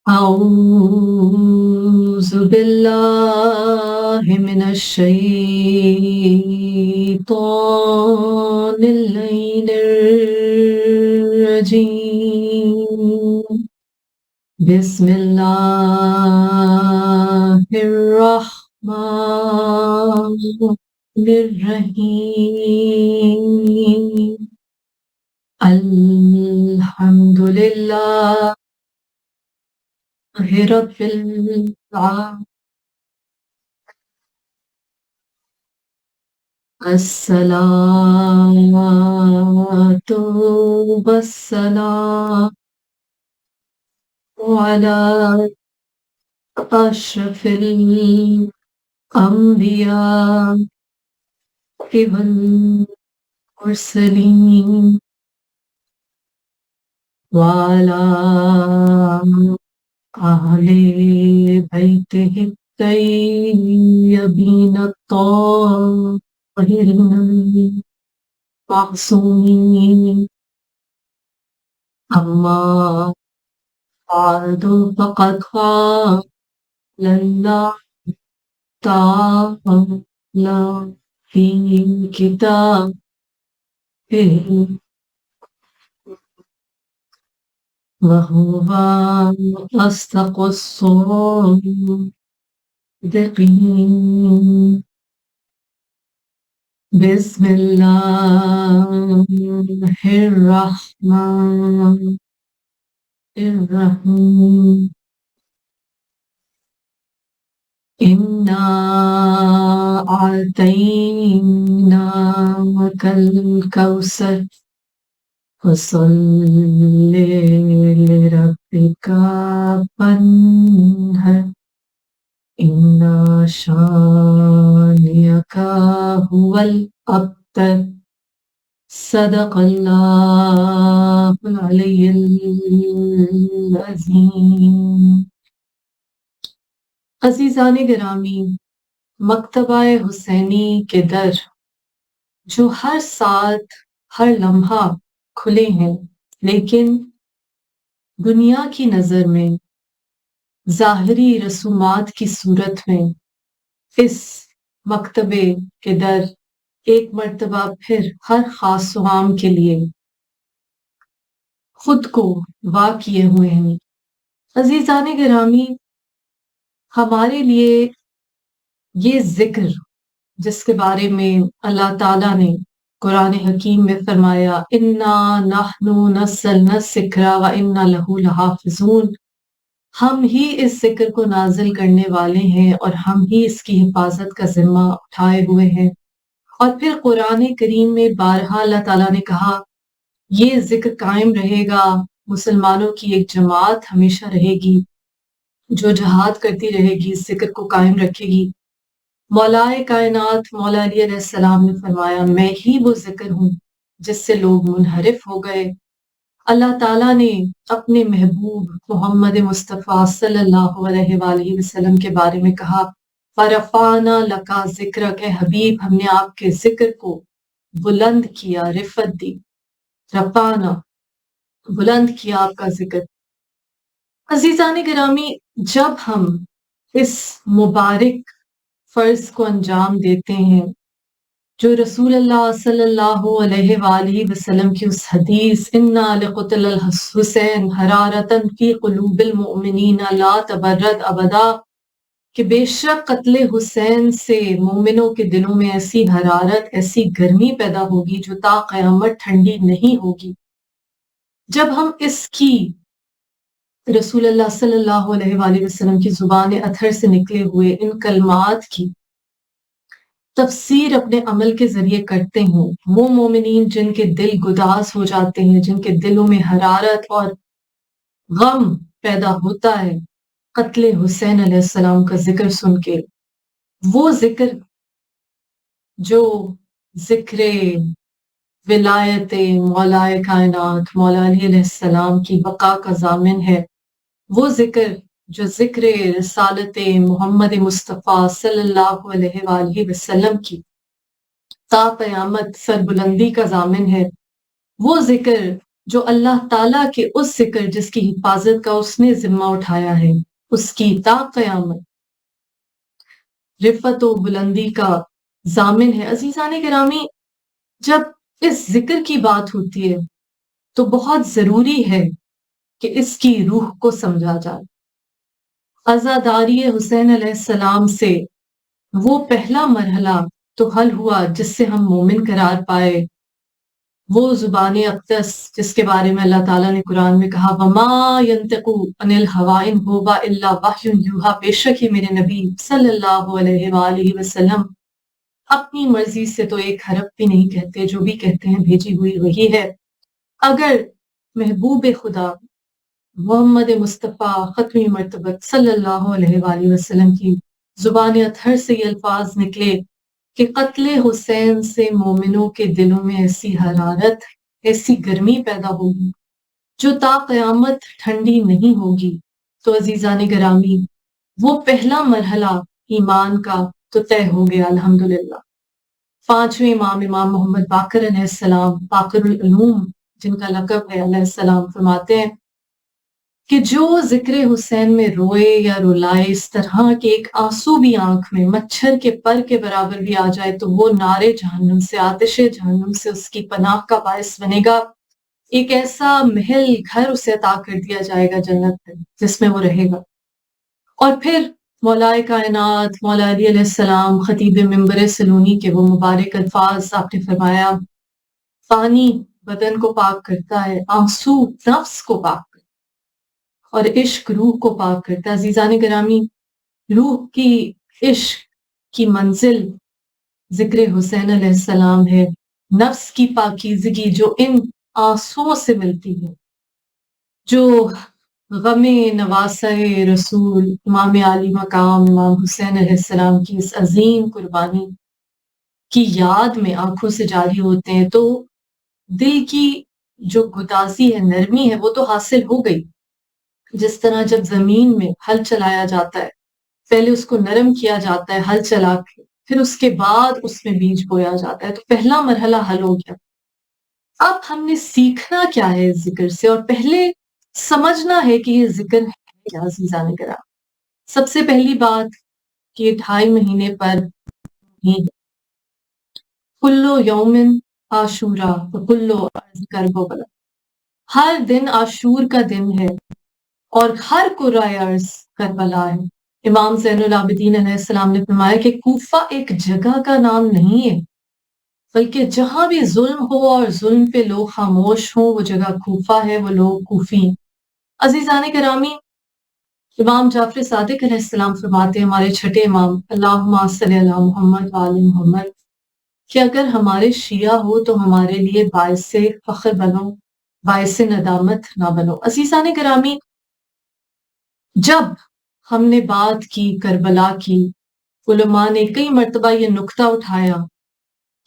أعوذ بالله من الشيطان اللعين الرجيم بسم الله الرحمن الرحيم الحمد لله رب العالمين الصلاة والسلام على أشرف الأنبياء والمرسلين وعلى أهل بيته الطيبين الطاهرين المعصومين أما بعد فقد قال الله تعالى في كتابه وهو أصدق الصادقين بسم الله الرحمن الرحيم إنا أعطيناك الكوثر فصل لربك وانحر إن شانئك هو الأبتر صدق اللہ العلی العظیم۔ عزیزان گرامی، مکتبہ حسینی کے در جو ہر ساتھ ہر لمحہ کھلے ہیں، لیکن دنیا کی نظر میں ظاہری رسومات کی صورت میں اس مکتبے کے در ایک مرتبہ پھر ہر خاص و عام کے لیے خود کو وا کیے ہوئے ہیں۔ عزیزان گرامی، ہمارے لیے یہ ذکر جس کے بارے میں اللہ تعالیٰ نے قرآن حکیم میں فرمایا اِنَّا نَحْنُ نَزَّلْنَا الذِّکْرَ وَإِنَّا لَهُ لَحَافِظُونَ، ہم ہی اس ذکر کو نازل کرنے والے ہیں اور ہم ہی اس کی حفاظت کا ذمہ اٹھائے ہوئے ہیں۔ اور پھر قرآن کریم میں بارہا اللہ تعالیٰ نے کہا یہ ذکر قائم رہے گا، مسلمانوں کی ایک جماعت ہمیشہ رہے گی جو جہاد کرتی رہے گی، اس ذکر کو قائم رکھے گی۔ مولائے کائنات مولا علی علیہ السلام نے فرمایا میں ہی وہ ذکر ہوں جس سے لوگ منحرف ہو گئے۔ اللہ تعالیٰ نے اپنے محبوب محمد مصطفیٰ صلی اللہ علیہ وآلہ وسلم کے بارے میں کہا فَرَفَعْنَا لَكَ ذِكْرَكَ، حبیب ہم نے آپ کے ذکر کو بلند کیا، رفعت دی، رفعنا بلند کیا آپ کا ذکر۔ عزیزان گرامی، جب ہم اس مبارک فرض کو انجام دیتے ہیں جو رسول اللہ صلی اللہ علیہ وآلہ وسلم کی اس حدیث اِنَّا لِقُتْلِ الْحُسَيْنِ حَرَارَةً فِي قُلُوبِ الْمُؤْمِنِينَ لَا تَبَرَّدْ أَبَدًا، کہ بے شک قتل حسین سے مومنوں کے دلوں میں ایسی حرارت، ایسی گرمی پیدا ہوگی جو تا قیامت ٹھنڈی نہیں ہوگی۔ جب ہم اس کی رسول اللہ صلی اللہ علیہ وآلہ وسلم کی زبان اطہر سے نکلے ہوئے ان کلمات کی تفسیر اپنے عمل کے ذریعے کرتے ہیں، وہ مومنین جن کے دل گداز ہو جاتے ہیں، جن کے دلوں میں حرارت اور غم پیدا ہوتا ہے قتل حسین علیہ السلام کا ذکر سن کے، وہ ذکر جو ذکر ولایت مولائے کائنات مولا علی علیہ السلام کی بقا کا ضامن ہے، وہ ذکر جو ذکر رسالت محمد مصطفیٰ صلی اللہ علیہ وآلہ وسلم کی تا قیامت سربلندی کا ضامن ہے، وہ ذکر جو اللہ تعالیٰ کے اس ذکر جس کی حفاظت کا اس نے ذمہ اٹھایا ہے، اس کی تا قیامت رفت و بلندی کا ضامن ہے۔ عزیزان گرامی، جب اس ذکر کی بات ہوتی ہے تو بہت ضروری ہے کہ اس کی روح کو سمجھا جائے۔ عزاداری حسین علیہ السلام سے وہ پہلا مرحلہ تو حل ہوا جس سے ہم مومن قرار پائے، وہ زبان اقدس جس کے بارے میں اللہ تعالیٰ نے قرآن میں کہا وَمَا يَنْتِقُ عَنِ الْهَوَىٰ إِنْ هُوَ إِلَّا وَحْيٌ يُوحَىٰ، بے شک ہی میرے نبی صلی اللہ علیہ وآلہ وسلم اپنی مرضی سے تو ایک حرف بھی نہیں کہتے، جو بھی کہتے ہیں بھیجی ہوئی وہی ہے۔ اگر محبوب خدا محمد مصطفیٰ ختمی مرتبت صلی اللہ علیہ وآلہ وسلم کی زبان اطہر سے یہ الفاظ نکلے کہ قتل حسین سے مومنوں کے دلوں میں ایسی حرارت، ایسی گرمی پیدا ہوگی جو تا قیامت ٹھنڈی نہیں ہوگی، تو عزیزان گرامی وہ پہلا مرحلہ ایمان کا تو طے ہو گیا الحمدللہ۔ پانچویں امام محمد باقر علیہ السلام، باقر العلوم جن کا لقب ہے، علیہ السلام فرماتے ہیں کہ جو ذکر حسین میں روئے یا رلائے، اس طرح کہ ایک آنسو بھی آنکھ میں مچھر کے پر کے برابر بھی آ جائے تو وہ نارے جہنم سے، آتش جہنم سے اس کی پناہ کا باعث بنے گا۔ ایک ایسا محل گھر اسے عطا کر دیا جائے گا جنت میں جس میں وہ رہے گا۔ اور پھر مولائے کائنات مولا علی علیہ السلام خطیب منبر سلونی کے وہ مبارک الفاظ آپ نے فرمایا، پانی بدن کو پاک کرتا ہے، آنسو نفس کو پاک کرتا ہے، اور عشق روح کو پاک کرتا ہے۔ عزیزان گرامی، روح کی عشق کی منزل ذکر حسین علیہ السلام ہے، نفس کی پاکیزگی جو ان آنسوؤں سے ملتی ہے، جو غم نواسہ رسول امام علی مقام امام حسین علیہ السلام کی اس عظیم قربانی کی یاد میں آنکھوں سے جاری ہوتے ہیں، تو دل کی جو گدازی ہے، نرمی ہے، وہ تو حاصل ہو گئی۔ جس طرح جب زمین میں ہل چلایا جاتا ہے، پہلے اس کو نرم کیا جاتا ہے ہل چلا کے، پھر اس کے بعد اس میں بیج بویا جاتا ہے، تو پہلا مرحلہ حل ہو گیا۔ اب ہم نے سیکھنا کیا ہے اس ذکر سے، اور پہلے سمجھنا ہے کہ یہ ذکر ہے کیا۔ عزیزان کرام، سب سے پہلی بات کہ یہ 2.5 مہینے پر ہی کلو یومن عاشورا کلو کرب و بلا، ہر دن عاشور کا دن ہے اور ہر قرۂ ارض کربلا ہے۔ امام زین العابدین علیہ السلام نے فرمایا کہ کوفہ ایک جگہ کا نام نہیں ہے، بلکہ جہاں بھی ظلم ہو اور ظلم پہ لوگ خاموش ہوں وہ جگہ کوفہ ہے، وہ لوگ کوفی ہیں۔ عزیزان گرامی، امام جعفر صادق علیہ السلام فرماتے ہیں، ہمارے چھٹے امام، اللہم صلی علی محمد وآل محمد، کہ اگر ہمارے شیعہ ہو تو ہمارے لیے باعث فخر بنو، باعث ندامت نہ بنو۔ عزیزان گرامی، جب ہم نے بات کی کربلا کی، علماء نے کئی مرتبہ یہ نقطہ اٹھایا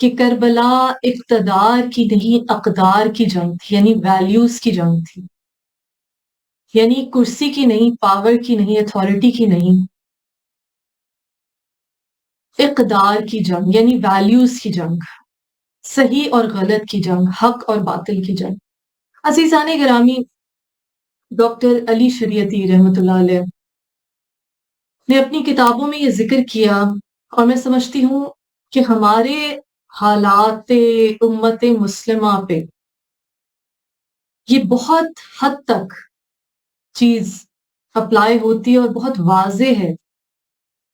کہ کربلا اقتدار کی نہیں اقدار کی جنگ تھی، یعنی ویلیوز کی جنگ تھی، یعنی کرسی کی نہیں، پاور کی نہیں، اتھارٹی کی نہیں، اقدار کی جنگ، یعنی ویلیوز کی جنگ، صحیح اور غلط کی جنگ، حق اور باطل کی جنگ۔ عزیزان گرامی، ڈاکٹر علی شریعتی رحمۃ اللہ علیہ نے اپنی کتابوں میں یہ ذکر کیا، اور میں سمجھتی ہوں کہ ہمارے حالات امت مسلمہ پہ یہ بہت حد تک چیز اپلائی ہوتی ہے اور بہت واضح ہے۔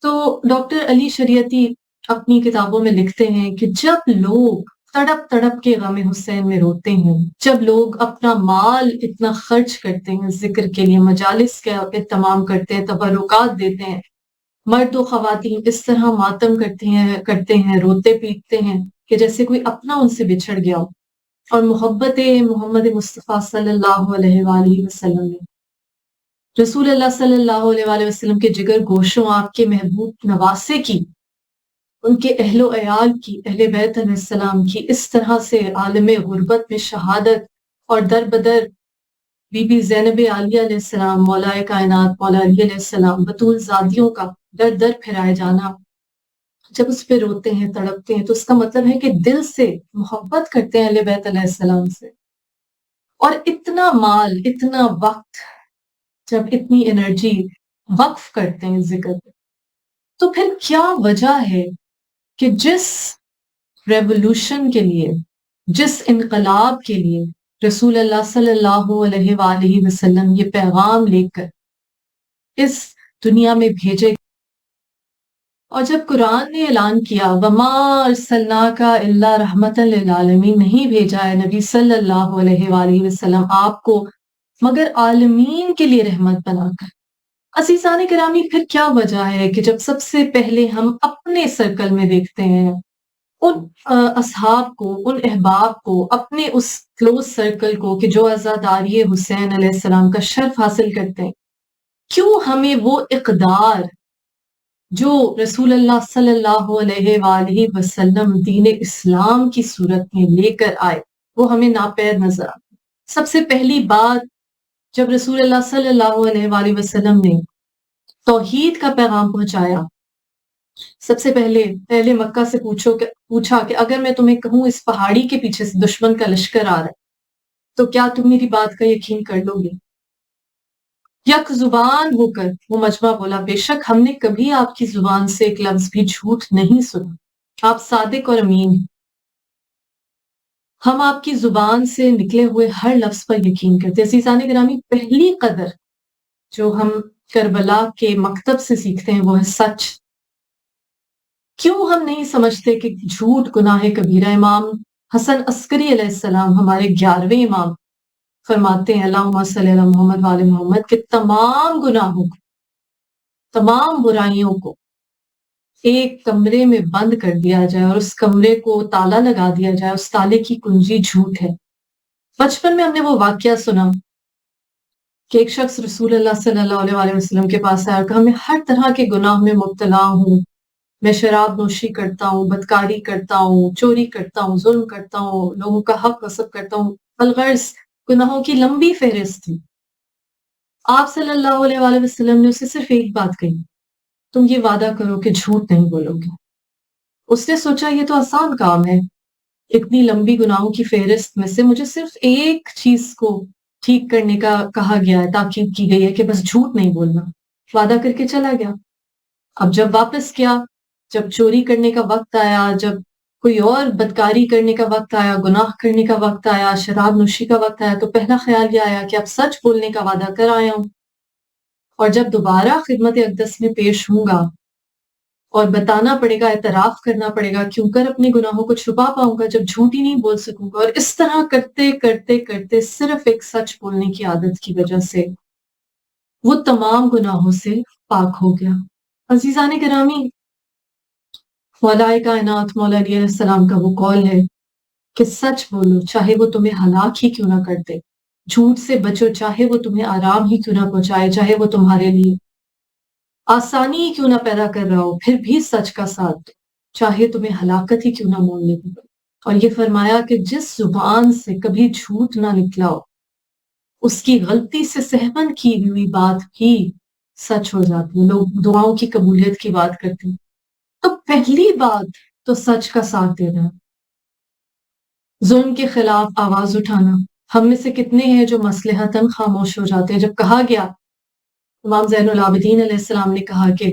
تو ڈاکٹر علی شریعتی اپنی کتابوں میں لکھتے ہیں کہ جب لوگ تڑپ تڑپ کے غم حسین میں روتے ہیں، جب لوگ اپنا مال اتنا خرچ کرتے ہیں ذکر کے لیے، مجالس کا اہتمام کرتے ہیں، تبرکات دیتے ہیں، مرد و خواتین اس طرح ماتم کرتے ہیں، روتے پیٹتے ہیں کہ جیسے کوئی اپنا ان سے بچھڑ گیا ہو، اور محبت محمد مصطفیٰ صلی اللہ علیہ وآلہ وسلم نے، رسول اللہ صلی اللہ علیہ وآلہ وسلم کے جگر گوشوں، آپ کے محبوب نواسے کی، ان کے اہل و عیال کی، اہل بیت علیہ السلام کی اس طرح سے عالم غربت میں شہادت، اور در بدر بی بی زینب عالیہ علیہ السلام، مولا کائنات مولا علی علیہ السلام، بطول زادیوں کا در در پھرائے جانا، جب اس پہ روتے ہیں تڑپتے ہیں تو اس کا مطلب ہے کہ دل سے محبت کرتے ہیں اہل بیت علیہ السلام سے، اور اتنا مال، اتنا وقت، جب اتنی انرجی وقف کرتے ہیں ذکر پہ، تو پھر کیا وجہ ہے کہ جس ریولوشن کے لیے، جس انقلاب کے لیے رسول اللہ صلی اللہ علیہ وآلہ وسلم یہ پیغام لے کر اس دنیا میں بھیجے، اور جب قرآن نے اعلان کیا وما ارسلناک الا رحمتا للعالمین، نہیں بھیجا ہے نبی صلی اللہ علیہ وآلہ وسلم آپ کو مگر عالمین کے لیے رحمت بنا کر، عزیزان گرامی پھر کیا وجہ ہے کہ جب سب سے پہلے ہم اپنے سرکل میں دیکھتے ہیں ان اصحاب کو، ان احباب کو، اپنے اس کلوز سرکل کو کہ جو عزاداری حسین علیہ السلام کا شرف حاصل کرتے ہیں، کیوں ہمیں وہ اقدار جو رسول اللہ صلی اللہ علیہ وآلہ وسلم دین اسلام کی صورت میں لے کر آئے وہ ہمیں ناپید نظر آتے؟ سب سے پہلی بات جب رسول اللہ صلی اللہ علیہ وآلہ وسلم نے توحید کا پیغام پہنچایا، سب سے پہلے مکہ سے پوچھا کہ اگر میں تمہیں کہوں اس پہاڑی کے پیچھے سے دشمن کا لشکر آ رہا ہے تو کیا تم میری بات کا یقین کر لو گے؟ یک زبان ہو کر وہ مجمع بولا بے شک ہم نے کبھی آپ کی زبان سے ایک لفظ بھی جھوٹ نہیں سنا، آپ صادق اور امین ہیں، ہم آپ کی زبان سے نکلے ہوئے ہر لفظ پر یقین کرتے ہیں۔ عزیزان گرامی، پہلی قدر جو ہم کربلا کے مکتب سے سیکھتے ہیں وہ ہے سچ۔ کیوں ہم نہیں سمجھتے کہ جھوٹ گناہ کبیرہ؟ امام حسن عسکری علیہ السلام، ہمارے 11ویں امام، فرماتے ہیں اللہم صلی علی محمد وآل محمد کہ تمام گناہوں کو، تمام برائیوں کو ایک کمرے میں بند کر دیا جائے اور اس کمرے کو تالا لگا دیا جائے، اس تالے کی کنجی جھوٹ ہے۔ بچپن میں ہم نے وہ واقعہ سنا کہ ایک شخص رسول اللہ صلی اللہ علیہ وآلہ وسلم کے پاس آیا اور کہا میں ہر طرح کے گناہ میں مبتلا ہوں، میں شراب نوشی کرتا ہوں، بدکاری کرتا ہوں، چوری کرتا ہوں، ظلم کرتا ہوں، لوگوں کا حق غصب کرتا ہوں، الغرض گناہوں کی لمبی فہرست تھی۔ آپ صلی اللہ علیہ وآلہ وسلم نے اسے صرف ایک بات کہی، تم یہ وعدہ کرو کہ جھوٹ نہیں بولو گے۔ اس نے سوچا یہ تو آسان کام ہے، اتنی لمبی گناہوں کی فہرست میں سے مجھے صرف ایک چیز کو ٹھیک کرنے کا کہا گیا ہے، تاکید کی گئی ہے کہ بس جھوٹ نہیں بولنا۔ وعدہ کر کے چلا گیا۔ اب جب واپس کیا، جب چوری کرنے کا وقت آیا، جب کوئی اور بدکاری کرنے کا وقت آیا، گناہ کرنے کا وقت آیا، شراب نوشی کا وقت آیا، تو پہلا خیال یہ آیا کہ اب سچ بولنے کا وعدہ کر آیا ہوں، اور جب دوبارہ خدمت اقدس میں پیش ہوں گا اور بتانا پڑے گا، اعتراف کرنا پڑے گا، کیوں کر اپنے گناہوں کو چھپا پاؤں گا جب جھوٹ ہی نہیں بول سکوں گا۔ اور اس طرح کرتے کرتے کرتے صرف ایک سچ بولنے کی عادت کی وجہ سے وہ تمام گناہوں سے پاک ہو گیا۔ عزیزان گرامی، مولا کائنات مولا علیہ السلام کا وہ قول ہے کہ سچ بولو چاہے وہ تمہیں ہلاک ہی کیوں نہ کر دے، جھوٹ سے بچو چاہے وہ تمہیں آرام ہی کیوں نہ پہنچائے، چاہے وہ تمہارے لیے آسانی ہی کیوں نہ پیدا کر رہا ہو، پھر بھی سچ کا ساتھ دو چاہے تمہیں ہلاکت ہی کیوں نہ مولنے کی پڑے۔ اور یہ فرمایا کہ جس زبان سے کبھی جھوٹ نہ نکلا ہو اس کی غلطی سے سہون کی ہوئی بات بھی سچ ہو جاتی ہے۔ لوگ دعاؤں کی قبولیت کی بات کرتے ہیں، تو پہلی بات تو سچ کا ساتھ دینا، ظلم کے خلاف آواز اٹھانا۔ ہم میں سے کتنے ہیں جو مصلحتاً خاموش ہو جاتے ہیں؟ جب کہا گیا، امام زین العابدین علیہ السلام نے کہا کہ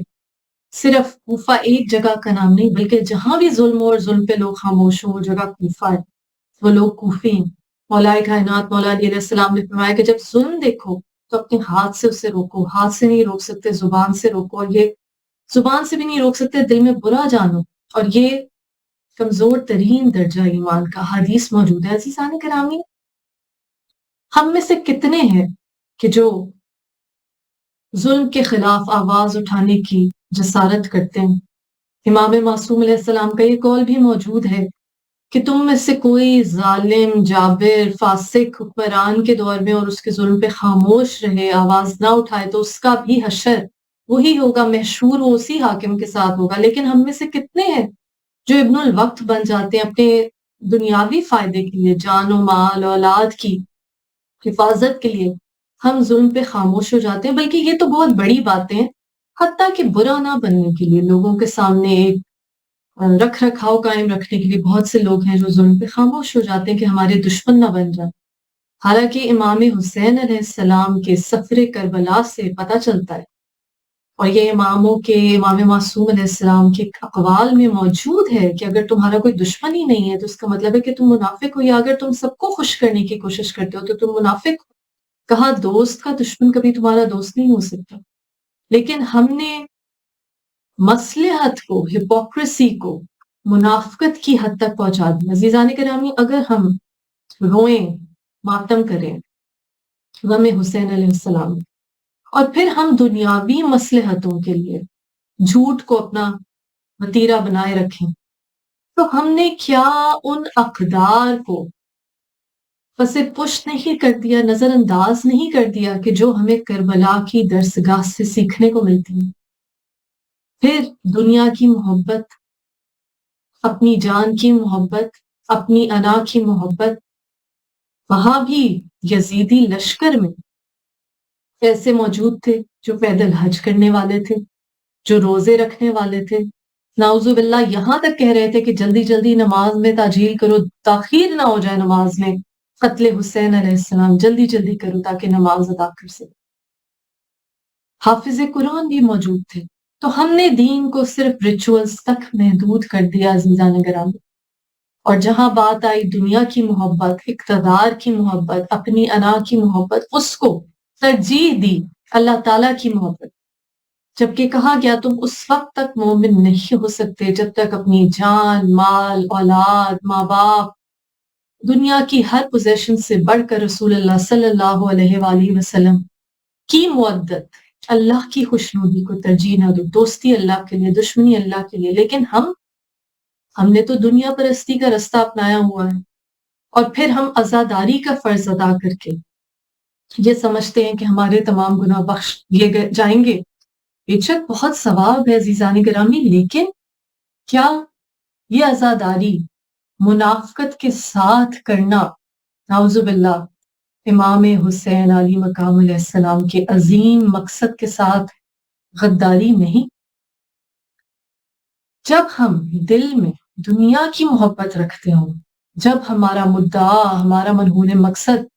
صرف کوفہ ایک جگہ کا نام نہیں بلکہ جہاں بھی ظلم ہو اور ظلم پہ لوگ خاموش ہوں وہ جگہ کوفہ ہے، وہ لوگ کوفی ہیں۔ مولا کائنات مولا علیہ السلام نے فرمایا کہ جب ظلم دیکھو تو اپنے ہاتھ سے اسے روکو، ہاتھ سے نہیں روک سکتے زبان سے روکو، اور یہ زبان سے بھی نہیں روک سکتے دل میں برا جانو، اور یہ کمزور ترین درجہ ایمان کا حدیث موجود ہے۔ عزیزان گرامی، ہم میں سے کتنے ہیں کہ جو ظلم کے خلاف آواز اٹھانے کی جسارت کرتے ہیں؟ امام معصوم علیہ السلام کا یہ قول بھی موجود ہے کہ تم میں سے کوئی ظالم، جابر، فاسق حکمران کے دور میں اور اس کے ظلم پہ خاموش رہے، آواز نہ اٹھائے، تو اس کا بھی حشر وہی ہوگا، محشور وہ اسی حاکم کے ساتھ ہوگا۔ لیکن ہم میں سے کتنے ہیں جو ابن الوقت بن جاتے ہیں اپنے دنیاوی فائدے کے لیے، جان و مال اولاد کی حفاظت کے لیے ہم ظلم پہ خاموش ہو جاتے ہیں، بلکہ یہ تو بہت بڑی باتیں ہیں، حتیٰ کہ برا نہ بننے کے لیے لوگوں کے سامنے ایک رکھ رکھاؤ قائم رکھنے کے لیے بہت سے لوگ ہیں جو ظلم پہ خاموش ہو جاتے ہیں کہ ہمارے دشمن نہ بن جائیں۔ حالانکہ امام حسین علیہ السلام کے سفر کربلا سے پتہ چلتا ہے، اور یہ امام معصوم علیہ السلام کے اقوال میں موجود ہے کہ اگر تمہارا کوئی دشمن ہی نہیں ہے تو اس کا مطلب ہے کہ تم منافق ہو، یا اگر تم سب کو خوش کرنے کی کوشش کرتے ہو تو تم منافق ہو۔ کہا دوست کا دشمن کبھی تمہارا دوست نہیں ہو سکتا۔ لیکن ہم نے مصلحت کو، ہپوکریسی کو منافقت کی حد تک پہنچا دیا۔ عزیزان گرامی، اگر ہم روئیں، ماتم کریں غم حسین علیہ السلام، اور پھر ہم دنیاوی مصلحتوں کے لیے جھوٹ کو اپنا وتیرہ بنائے رکھیں، تو ہم نے کیا ان اقدار کو پس پش نہیں کر دیا، نظر انداز نہیں کر دیا کہ جو ہمیں کربلا کی درسگاہ سے سیکھنے کو ملتی ہیں؟ پھر دنیا کی محبت، اپنی جان کی محبت، اپنی انا کی محبت۔ وہاں بھی یزیدی لشکر میں ایسے موجود تھے جو پیدل حج کرنے والے تھے، جو روزے رکھنے والے تھے، نعوذ باللہ یہاں تک کہہ رہے تھے کہ جلدی جلدی نماز میں تعجیل کرو، تاخیر نہ ہو جائے نماز میں، قتل حسین علیہ السلام جلدی جلدی کرو تاکہ نماز ادا کر سکے۔ حافظ قرآن بھی موجود تھے۔ تو ہم نے دین کو صرف ریچولز تک محدود کر دیا عزیزان گرامی، اور جہاں بات آئی دنیا کی محبت، اقتدار کی محبت، اپنی انا کی محبت، اس کو ترجیح دی اللہ تعالیٰ کی محبت، جبکہ کہا گیا تم اس وقت تک مومن نہیں ہو سکتے جب تک اپنی جان، مال، اولاد، ماں باپ، دنیا کی ہر پوزیشن سے بڑھ کر رسول اللہ صلی اللہ علیہ وآلہ وسلم کی مودت، اللہ کی خوشنودی کو ترجیح نہ دو۔ دوستی اللہ کے لیے، دشمنی اللہ کے لیے۔ لیکن ہم نے تو دنیا پرستی کا رستہ اپنایا ہوا ہے، اور پھر ہم عزاداری کا فرض ادا کر کے یہ سمجھتے ہیں کہ ہمارے تمام گناہ بخش دیے جائیں گے۔ بے شک بہت ثواب ہے عزیزان گرامی، لیکن کیا یہ عزاداری منافقت کے ساتھ کرنا، نعوذ باللہ، امام حسین علی مقام علیہ السلام کے عظیم مقصد کے ساتھ غداری نہیں؟ جب ہم دل میں دنیا کی محبت رکھتے ہوں، جب ہمارا مدعا، ہمارا منہور مقصد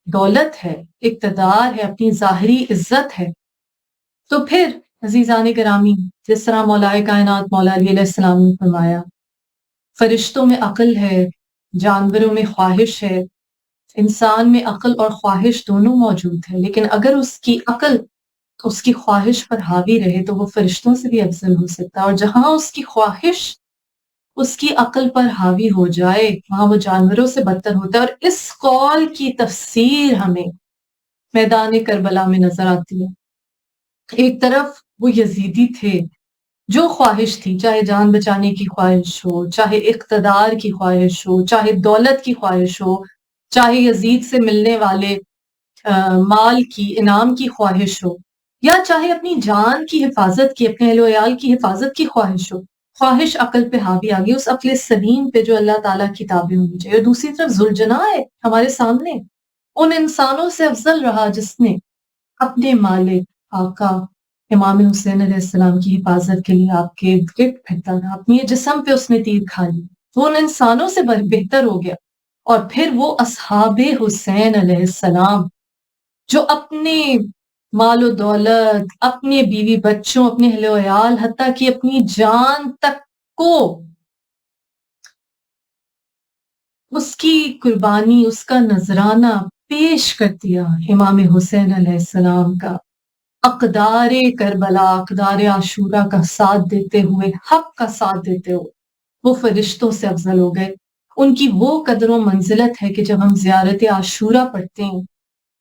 دولت ہے، اقتدار ہے، اپنی ظاہری عزت ہے، تو پھر عزیزان گرامی جس طرح مولا کائنات مولا علی علیہ السلام نے فرمایا، فرشتوں میں عقل ہے، جانوروں میں خواہش ہے، انسان میں عقل اور خواہش دونوں موجود ہے، لیکن اگر اس کی عقل اس کی خواہش پر حاوی رہے تو وہ فرشتوں سے بھی افضل ہو سکتا ہے، اور جہاں اس کی خواہش اس کی عقل پر حاوی ہو جائے وہاں وہ جانوروں سے بدتر ہوتا ہے۔ اور اس قول کی تفسیر ہمیں میدان کربلا میں نظر آتی ہے۔ ایک طرف وہ یزیدی تھے جو خواہش تھی، چاہے جان بچانے کی خواہش ہو، چاہے اقتدار کی خواہش ہو، چاہے دولت کی خواہش ہو، چاہے یزید سے ملنے والے مال کی، انعام کی خواہش ہو، یا چاہے اپنی جان کی حفاظت کی، اپنے اہل و عیال کی حفاظت کی خواہش ہو، خواہش عقل پہ حاوی آ گئی، اس عقل سلیم پہ جو اللہ تعالیٰ کی تابع ہونی چاہیے۔ اور دوسری طرف ذوالجناح ہے ہمارے سامنے، ان انسانوں سے افضل رہا جس نے اپنے مالک، آقا امام حسین علیہ السلام کی حفاظت کے لیے آپ کے گرد پھرتا رہا، اپنی جسم پہ اس نے تیر کھا لی، وہ ان انسانوں سے بہتر ہو گیا۔ اور پھر وہ اصحاب حسین علیہ السلام جو اپنے مال و دولت، اپنے بیوی بچوں، اپنے اہل و عیال، حتیٰ کہ اپنی جان تک کو اس کی قربانی، اس کا نذرانہ پیش کر دیا امام حسین علیہ السلام کا، اقدار کربلا، اقدار عاشورہ کا ساتھ دیتے ہوئے، حق کا ساتھ دیتے ہوئے وہ فرشتوں سے افضل ہو گئے۔ ان کی وہ قدر و منزلت ہے کہ جب ہم زیارت عاشورہ پڑھتے ہیں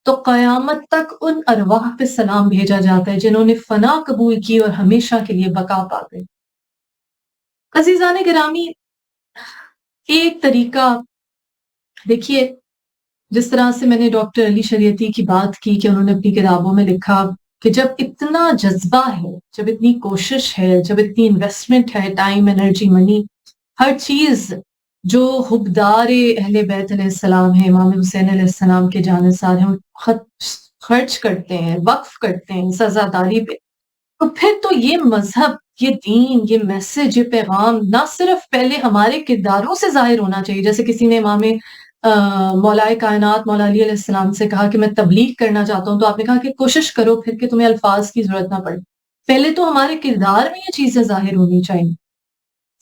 تو قیامت تک ان ارواح پہ سلام بھیجا جاتا ہے جنہوں نے فنا قبول کی اور ہمیشہ کے لیے بقا پا گئے۔ عزیزان گرامی، ایک طریقہ دیکھیے، جس طرح سے میں نے ڈاکٹر علی شریعتی کی بات کی کہ انہوں نے اپنی کتابوں میں لکھا کہ جب اتنا جذبہ ہے، جب اتنی کوشش ہے، جب اتنی انویسٹمنٹ ہے، ٹائم، انرجی، منی، ہر چیز جو حبدار اہل بیت علیہ السلام ہے، امام حسین علیہ السلام کے جانثار ہیں، خرچ کرتے ہیں، وقف کرتے ہیں سزاداری پہ، تو پھر تو یہ مذہب، یہ دین، یہ میسج، یہ پیغام نہ صرف پہلے ہمارے کرداروں سے ظاہر ہونا چاہیے، جیسے کسی نے امام مولائے کائنات مولا علی علیہ السلام سے کہا کہ میں تبلیغ کرنا چاہتا ہوں، تو آپ نے کہا کہ کوشش کرو پھر کہ تمہیں الفاظ کی ضرورت نہ پڑے. پہلے تو ہمارے کردار میں یہ چیزیں ظاہر ہونی چاہیے،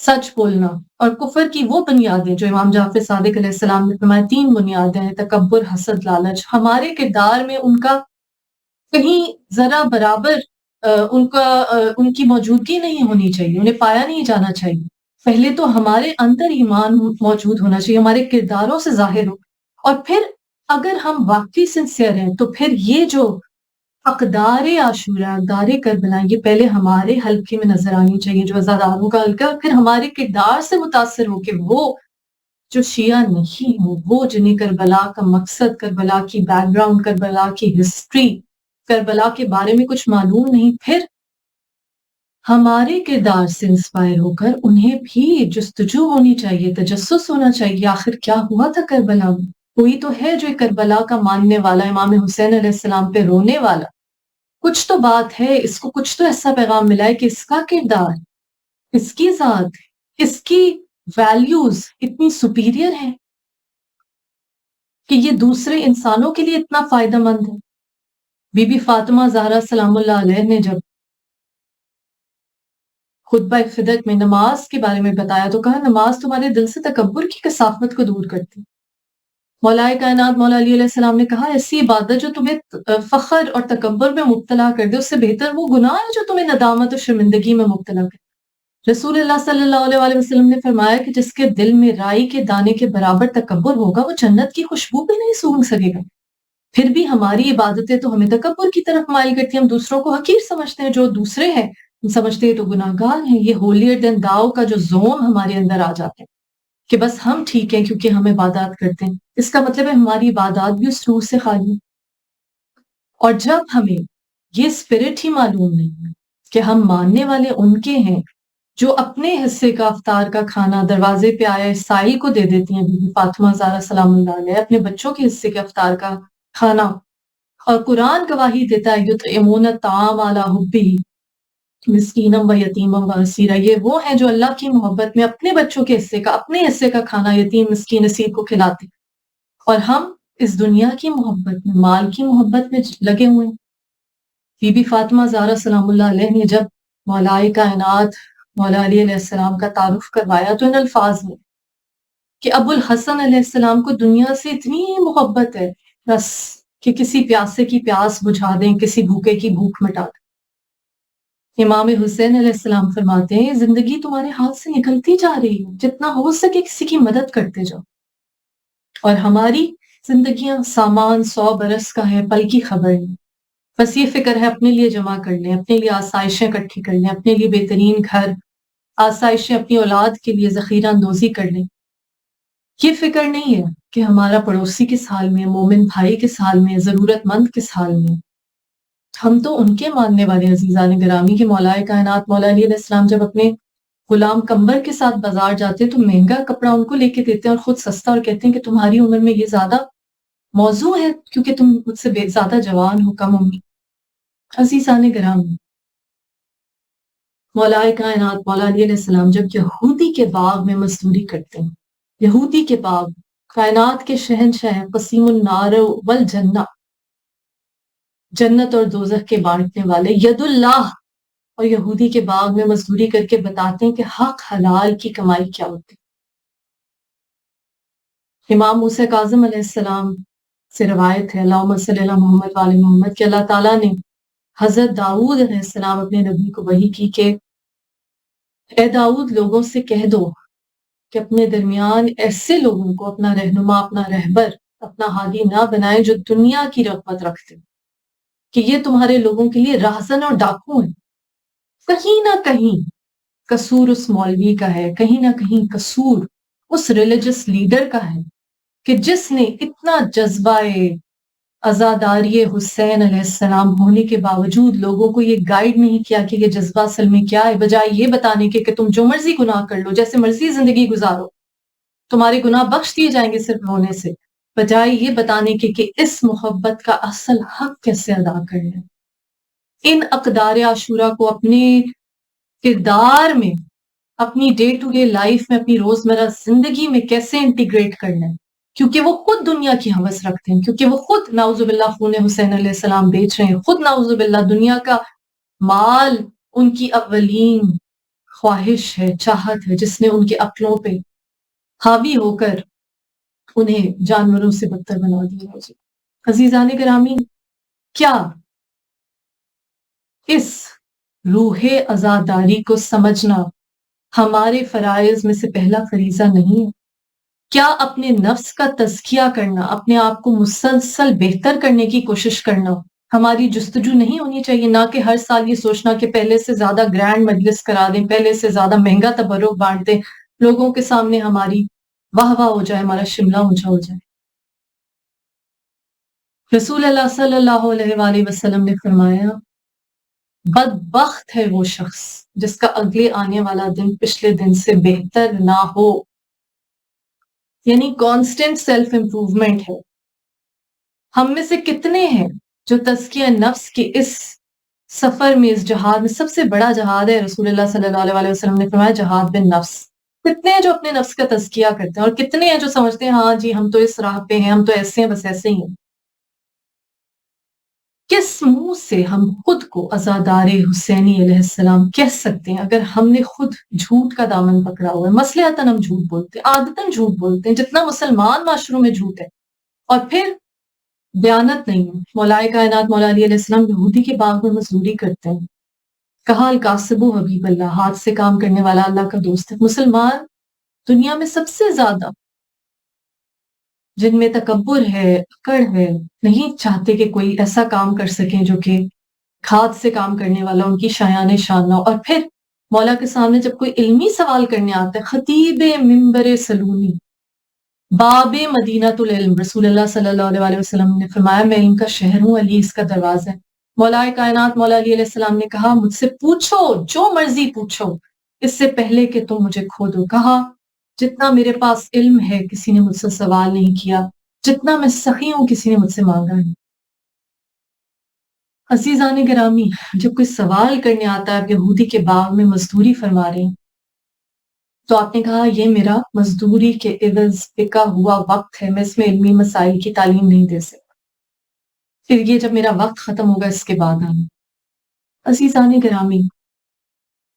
سچ بولنا اور کفر کی وہ بنیادیں جو امام جعفر صادق علیہ السلام نے فرمایا 3 بنیادیں ہیں، تکبر، حسد، لالچ. ہمارے کردار میں ان کا کہیں ذرا برابر ان کی موجودگی نہیں ہونی چاہیے، انہیں پایا نہیں جانا چاہیے. پہلے تو ہمارے اندر ایمان موجود ہونا چاہیے، ہمارے کرداروں سے ظاہر ہو، اور پھر اگر ہم واقعی سنسیئر ہیں تو پھر یہ جو اقدار عاشورہ، اقدار کربلا، یہ پہلے ہمارے حلقے میں نظر آنی چاہیے، جو عزاداروں کا حلقہ، پھر ہمارے کردار سے متاثر ہو کہ وہ جو شیعہ نہیں ہو، وہ جنہیں کربلا کا مقصد، کربلا کی بیک گراؤنڈ، کربلا کی ہسٹری، کربلا کے بارے میں کچھ معلوم نہیں، پھر ہمارے کردار سے انسپائر ہو کر انہیں بھی جستجو ہونی چاہیے، تجسس ہونا چاہیے، آخر کیا ہوا تھا کربلا میں. کوئی تو ہے جو کربلا کا ماننے والا، امام حسین علیہ السلام پہ رونے والا، کچھ تو بات ہے، اس کو کچھ تو ایسا پیغام ملا ہے کہ اس کا کردار، اس کی ذات، اس کی ویلیوز اتنی سپیریئر ہیں کہ یہ دوسرے انسانوں کے لیے اتنا فائدہ مند ہے. بی بی فاطمہ زہرا سلام اللہ علیہ نے جب خطبہ فدق میں نماز کے بارے میں بتایا تو کہا نماز تمہارے دل سے تکبر کی کثافت کو دور کرتی. مولائے کائنات مولا علی علیہ السلام نے کہا ایسی عبادت جو تمہیں فخر اور تکبر میں مبتلا کر دے، اس سے بہتر وہ گناہ ہے جو تمہیں ندامت اور شرمندگی میں مبتلا کر. رسول اللہ صلی اللہ علیہ وسلم نے فرمایا کہ جس کے دل میں رائی کے دانے کے برابر تکبر ہوگا وہ جنت کی خوشبو بھی نہیں سونگھ سکے گا. پھر بھی ہماری عبادتیں تو ہمیں تکبر کی طرف مائل کرتی ہیں، ہم دوسروں کو حقیر سمجھتے ہیں، جو دوسرے ہیں ہم سمجھتے ہیں تو گناہ گار ہیں. یہ ہولیر دین داؤ کا جو زوم ہمارے اندر آ جاتے ہیں کہ بس ہم ٹھیک ہیں کیونکہ ہم عبادات کرتے ہیں، اس کا مطلب ہے ہماری عبادات بھی اس روح سے خالی. اور جب ہمیں یہ اسپرٹ ہی معلوم نہیں ہے کہ ہم ماننے والے ان کے ہیں جو اپنے حصے کا افطار کا کھانا دروازے پہ آئے سائل کو دے دیتی ہیں، بی بی فاطمہ زہرا سلام اللہ علیہ اپنے بچوں کے حصے کے افطار کا کھانا، اور قرآن گواہی دیتا ہے یطعمون الطعام علی حبہ مسکینم و یتیمم و اسیرا، یہ وہ ہیں جو اللہ کی محبت میں اپنے بچوں کے حصے کا، اپنے حصے کا کھانا یتیم مسکین اسیر کو کھلاتے. اور ہم اس دنیا کی محبت میں، مال کی محبت میں لگے ہوئے ہیں. بی بی فاطمہ زہرا سلام اللہ علیہ نے جب مولائے کائنات مولا علی علیہ السلام کا تعارف کروایا تو ان الفاظ میں کہ ابو الحسن علیہ السلام کو دنیا سے اتنی محبت ہے بس کہ کسی پیاسے کی پیاس بجھا دیں، کسی بھوکے کی بھوک مٹا دیں. امام حسین علیہ السلام فرماتے ہیں زندگی تمہارے ہاتھ سے نکلتی جا رہی ہے، جتنا ہو سکے کسی کی مدد کرتے جاؤ. اور ہماری زندگیاں سامان 100 برس کا ہے، پل کی خبر نہیں. بس یہ فکر ہے اپنے لیے جمع کر لیں، اپنے لیے آسائشیں اکٹھی کر لیں، اپنے لیے بہترین گھر، آسائشیں اپنی اولاد کے لیے ذخیرہ اندوزی کر لیں. یہ فکر نہیں ہے کہ ہمارا پڑوسی کس حال میں، مومن بھائی کس حال میں، ضرورت مند کس حال میں. ہم تو ان کے ماننے والے عزیزان گرامی کے مولائے کائنات مولا علی علیہ السلام جب اپنے غلام کمبر کے ساتھ بازار جاتے ہیں تو مہنگا کپڑا ان کو لے کے دیتے ہیں اور خود سستا، اور کہتے ہیں کہ تمہاری عمر میں یہ زیادہ موضوع ہے کیونکہ تم مجھ سے زیادہ جوان ہو، کم عمری. عزیزان گرامی، مولائے کائنات مولا علی علیہ السلام جب یہودی کے باغ میں مزدوری کرتے ہیں، یہودی کے باغ، کائنات کے شہنشاہ قسیم النار والجنہ، جنت اور دوزخ کے بانٹنے والے ید اللہ، اور یہودی کے باغ میں مزدوری کر کے بتاتے ہیں کہ حق حلال کی کمائی کیا ہوتی. امام موسیٰ کاظم علیہ السلام سے روایت ہے اللہم صلی علی محمد وآل محمد کہ اللہ تعالیٰ نے حضرت داؤد علیہ السلام اپنے نبی کو وحی کی کہ اے داؤد لوگوں سے کہہ دو کہ اپنے درمیان ایسے لوگوں کو اپنا رہنما، اپنا رہبر، اپنا ہادی نہ بنائیں جو دنیا کی رغبت رکھتے، کہ یہ تمہارے لوگوں کے لیے راہزن اور ڈاکو ہیں. کہیں نہ کہیں قصور اس مولوی کا ہے، کہیں نہ کہیں قصور اس ریلیجس لیڈر کا ہے کہ جس نے اتنا جذبہ عزاداری حسین علیہ السلام ہونے کے باوجود لوگوں کو یہ گائیڈ نہیں کیا کہ یہ جذبہ اصل میں کیا ہے، بجائے یہ بتانے کے کہ تم جو مرضی گناہ کر لو، جیسے مرضی زندگی گزارو، تمہارے گناہ بخش دیے جائیں گے صرف رونے سے، بجائے یہ بتانے کے کہ اس محبت کا اصل حق کیسے ادا کرنا ہے. ان اقدار عاشورہ کو اپنے کردار میں، اپنی ڈے ٹو ڈے لائف میں، اپنی روزمرہ زندگی میں کیسے انٹیگریٹ کرنا ہے کیونکہ وہ خود دنیا کی ہوس رکھتے ہیں، کیونکہ وہ خود نعوذ باللہ خون حسین علیہ السلام بیچ رہے ہیں، خود نعوذ باللہ دنیا کا مال ان کی اولین خواہش ہے، چاہت ہے، جس نے ان کے عقلوں پہ حاوی ہو کر انہیں جانوروں سے بدتر بنا دیا ہے۔ عزیزان گرامی، کیا اس روح عزاداری کو سمجھنا ہمارے فرائض میں سے پہلا فریضہ نہیں ہے؟ کیا اپنے نفس کا تزکیہ کرنا، اپنے آپ کو مسلسل بہتر کرنے کی کوشش کرنا ہماری جستجو نہیں ہونی چاہیے؟ نہ کہ ہر سال یہ سوچنا کہ پہلے سے زیادہ گرینڈ مجلس کرا دیں، پہلے سے زیادہ مہنگا تبرک بانٹ دیں، لوگوں کے سامنے ہماری واہ واہ ہو جائے، ہمارا شملہ اونچا ہو جائے۔ رسول اللہ صلی اللہ علیہ وآلہ وسلم نے فرمایا، بدبخت ہے وہ شخص جس کا اگلے آنے والا دن پچھلے دن سے بہتر نہ ہو۔ یعنی کانسٹنٹ سیلف امپروومنٹ ہے۔ ہم میں سے کتنے ہیں جو تزکیہ نفس کے اس سفر میں، اس جہاد میں، سب سے بڑا جہاد ہے، رسول اللہ صلی اللہ علیہ وسلم نے فرمایا جہاد بن نفس، کتنے ہیں جو اپنے نفس کا تزکیہ کرتے ہیں، اور کتنے ہیں جو سمجھتے ہیں ہاں جی ہم تو اس راہ پہ ہیں، ہم تو ایسے ہیں، بس ایسے ہی ہیں۔ کس منہ سے ہم خود کو عزادار حسینی علیہ السلام کہہ سکتے ہیں اگر ہم نے خود جھوٹ کا دامن پکڑا ہوا ہے؟ مصلحتاً ہم جھوٹ بولتے ہیں، عادتاً جھوٹ بولتے ہیں، جتنا مسلمان معاشروں میں جھوٹ ہے، اور پھر دیانت نہیں ہے۔ مولائے کائنات مولا علی علیہ السلام یہودی کے باغ میں مزدوری کرتے ہیں، کہا الکاسب حبیب اللہ، ہاتھ سے کام کرنے والا اللہ کا دوست ہے۔ مسلمان دنیا میں سب سے زیادہ جن میں تکبر ہے، اکڑ ہے، نہیں چاہتے کہ کوئی ایسا کام کر سکیں جو کہ ہاتھ سے کام کرنے والا ان کی شایان شان ہو۔ اور پھر مولا کے سامنے جب کوئی علمی سوال کرنے آتا ہے، خطیب منبر سلونی، باب مدینہ العلم، رسول اللہ صلی اللہ علیہ وسلم نے فرمایا میں علم کا شہر ہوں، علی اس کا دروازہ ہے۔ مولا کائنات مولا علی علیہ السلام نے کہا مجھ سے پوچھو جو مرضی پوچھو اس سے پہلے کہ تم مجھے کھو دو۔ کہا جتنا میرے پاس علم ہے کسی نے مجھ سے سوال نہیں کیا، جتنا میں سخی ہوں کسی نے مجھ سے مانگا نہیں۔ عزیزان گرامی، جب کوئی سوال کرنے آتا ہے، آپ یہودی کے باغ میں مزدوری فرما رہے ہیں، تو آپ نے کہا یہ میرا مزدوری کے عوض بکا ہوا وقت ہے، میں اس میں علمی مسائل کی تعلیم نہیں دے سکتا، پھر یہ جب میرا وقت ختم ہوگا اس کے بعد آنا۔ عزیزان گرامی،